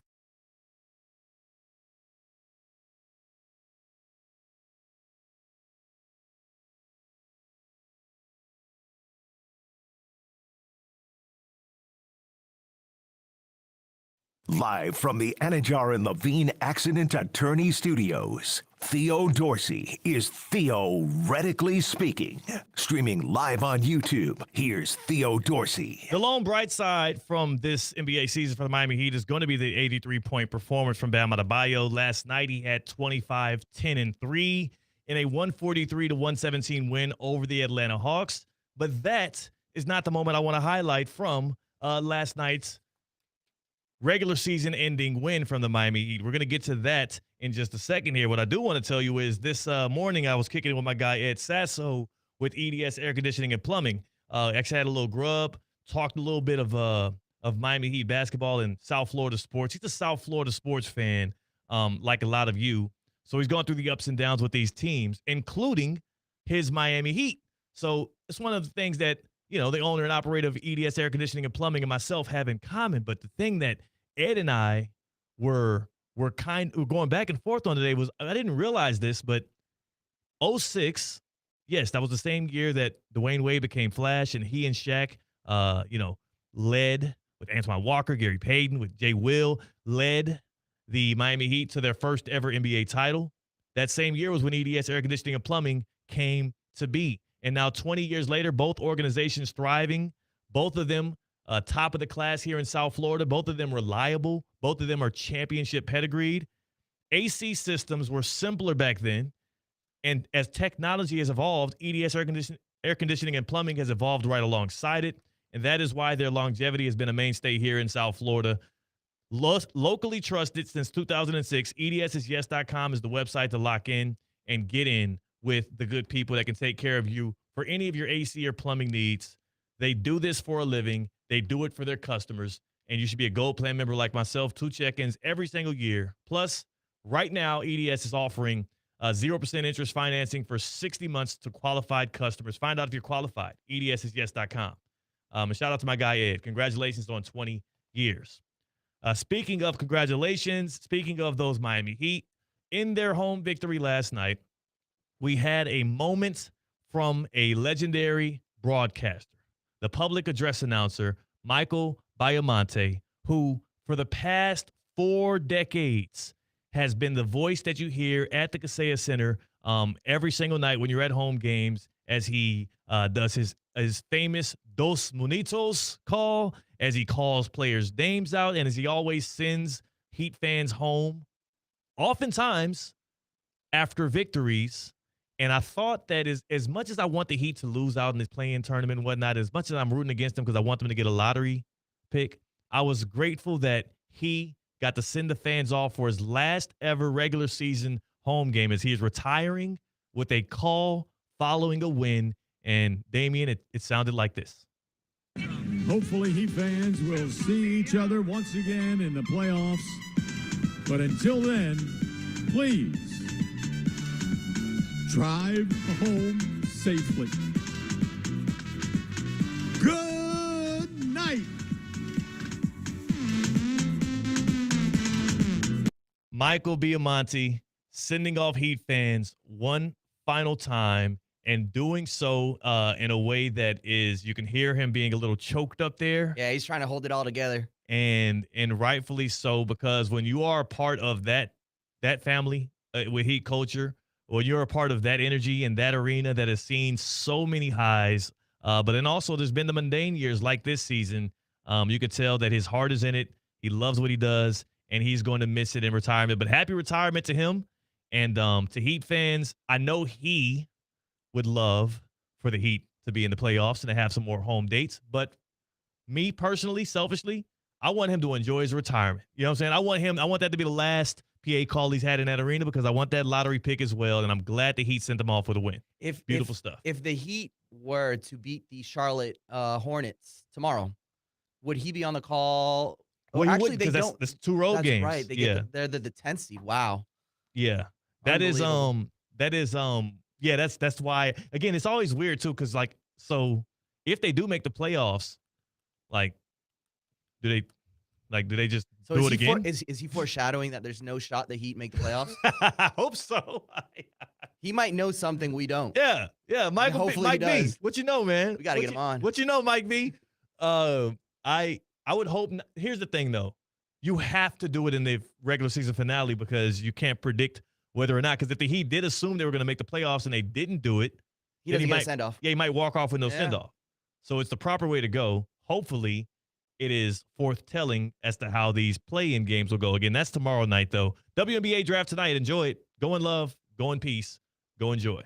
Live from the Anajar and Levine Accident Attorney Studios, Theo Dorsey is theoretically speaking. Streaming live on YouTube, here's Theo Dorsey. The lone bright side from this NBA season for the Miami Heat is going to be the 83-point performance from Bam Adebayo. Last night, he had 25, 10, and 3 in a 143-117 win over the Atlanta Hawks. But that is not the moment I want to highlight from last night's regular season ending win from the Miami Heat. We're going to get to that in just a second here. What I do want to tell you is this morning I was kicking it with my guy Ed Sasso with EDS Air Conditioning and Plumbing. Actually had a little grub, talked a little bit of Miami Heat basketball and South Florida sports. He's a South Florida sports fan, like a lot of you. So he's gone through the ups and downs with these teams, including his Miami Heat. So it's one of the things that, you know, the owner and operator of EDS Air Conditioning and Plumbing and myself have in common. But the thing that Ed and I were going back and forth on today was, I didn't realize this, but 06, yes, that was the same year that Dwayne Wade became Flash, and he and Shaq, led with Antoine Walker, Gary Payton, with Jay Will, led the Miami Heat to their first ever NBA title. That same year was when EDS Air Conditioning and Plumbing came to be. And now 20 years later, both organizations thriving, both of them top of the class here in South Florida, both of them reliable, both of them are championship pedigreed. AC systems were simpler back then, and as technology has evolved, EDS Air Conditioning and Plumbing has evolved right alongside it, and that is why their longevity has been a mainstay here in South Florida. Locally trusted since 2006, EDSisyes.com is the website to lock in and get in with the good people that can take care of you for any of your AC or plumbing needs. They do this for a living. They do it for their customers, and you should be a Gold Plan member like myself, 2 check-ins every single year. Plus, right now, EDS is offering 0% interest financing for 60 months to qualified customers. Find out if you're qualified, EDSisyes.com. And shout out to my guy, Ed. Congratulations on 20 years. Speaking of congratulations, speaking of those Miami Heat, in their home victory last night, we had a moment from a legendary broadcaster, the public address announcer, Michael Baiamonte, who for the past 4 decades has been the voice that you hear at the Kaseya Center every single night when you're at home games, as he does his famous Dos Munitos call, as he calls players' names out, and as he always sends Heat fans home, oftentimes after victories. And I thought that as much as I want the Heat to lose out in this play-in tournament and whatnot, as much as I'm rooting against them because I want them to get a lottery pick, I was grateful that he got to send the fans off for his last ever regular season home game as he is retiring with a call following a win. And, Damian, it sounded like this. Hopefully Heat fans will see each other once again in the playoffs. But until then, please, drive home safely. Good night. Michael Baiamonte sending off Heat fans one final time and doing so in a way that is, you can hear him being a little choked up there. Yeah, he's trying to hold it all together. And rightfully so, because when you are a part of that family with Heat culture, or you're a part of that energy and that arena that has seen so many highs, but then also there's been the mundane years like this season. You could tell that his heart is in it. He loves what he does, and he's going to miss it in retirement. But happy retirement to him. And to Heat fans, I know he would love for the Heat to be in the playoffs and to have some more home dates. But me personally, selfishly, I want him to enjoy his retirement. You know what I'm saying? I want that to be the last PA call he's had in that arena, because I want that lottery pick as well. And I'm glad the Heat sent him off with a win. Beautiful stuff. If the Heat were to beat the Charlotte Hornets tomorrow, would he be on the call? Well, actually, they don't. That's 2 road games. Right. They're the 10th seed. Wow. Yeah. That's why, again, it's always weird too, because so if they do make the playoffs, do they just do it again? Is he foreshadowing that there's no shot the Heat make the playoffs? I hope so. He might know something we don't. Yeah, Mike B. What you know, man? We got to get him on. What you know, Mike B? I would hope. Here's the thing, though. You have to do it in the regular season finale, because you can't predict whether or not. Because if the Heat did assume they were going to make the playoffs and they didn't do it, he doesn't get a send-off. Yeah, he might walk off with no send-off. So it's the proper way to go. Hopefully, it is forthtelling as to how these play-in games will go. Again, that's tomorrow night, though. WNBA draft tonight. Enjoy it. Go in love. Go in peace. Go enjoy.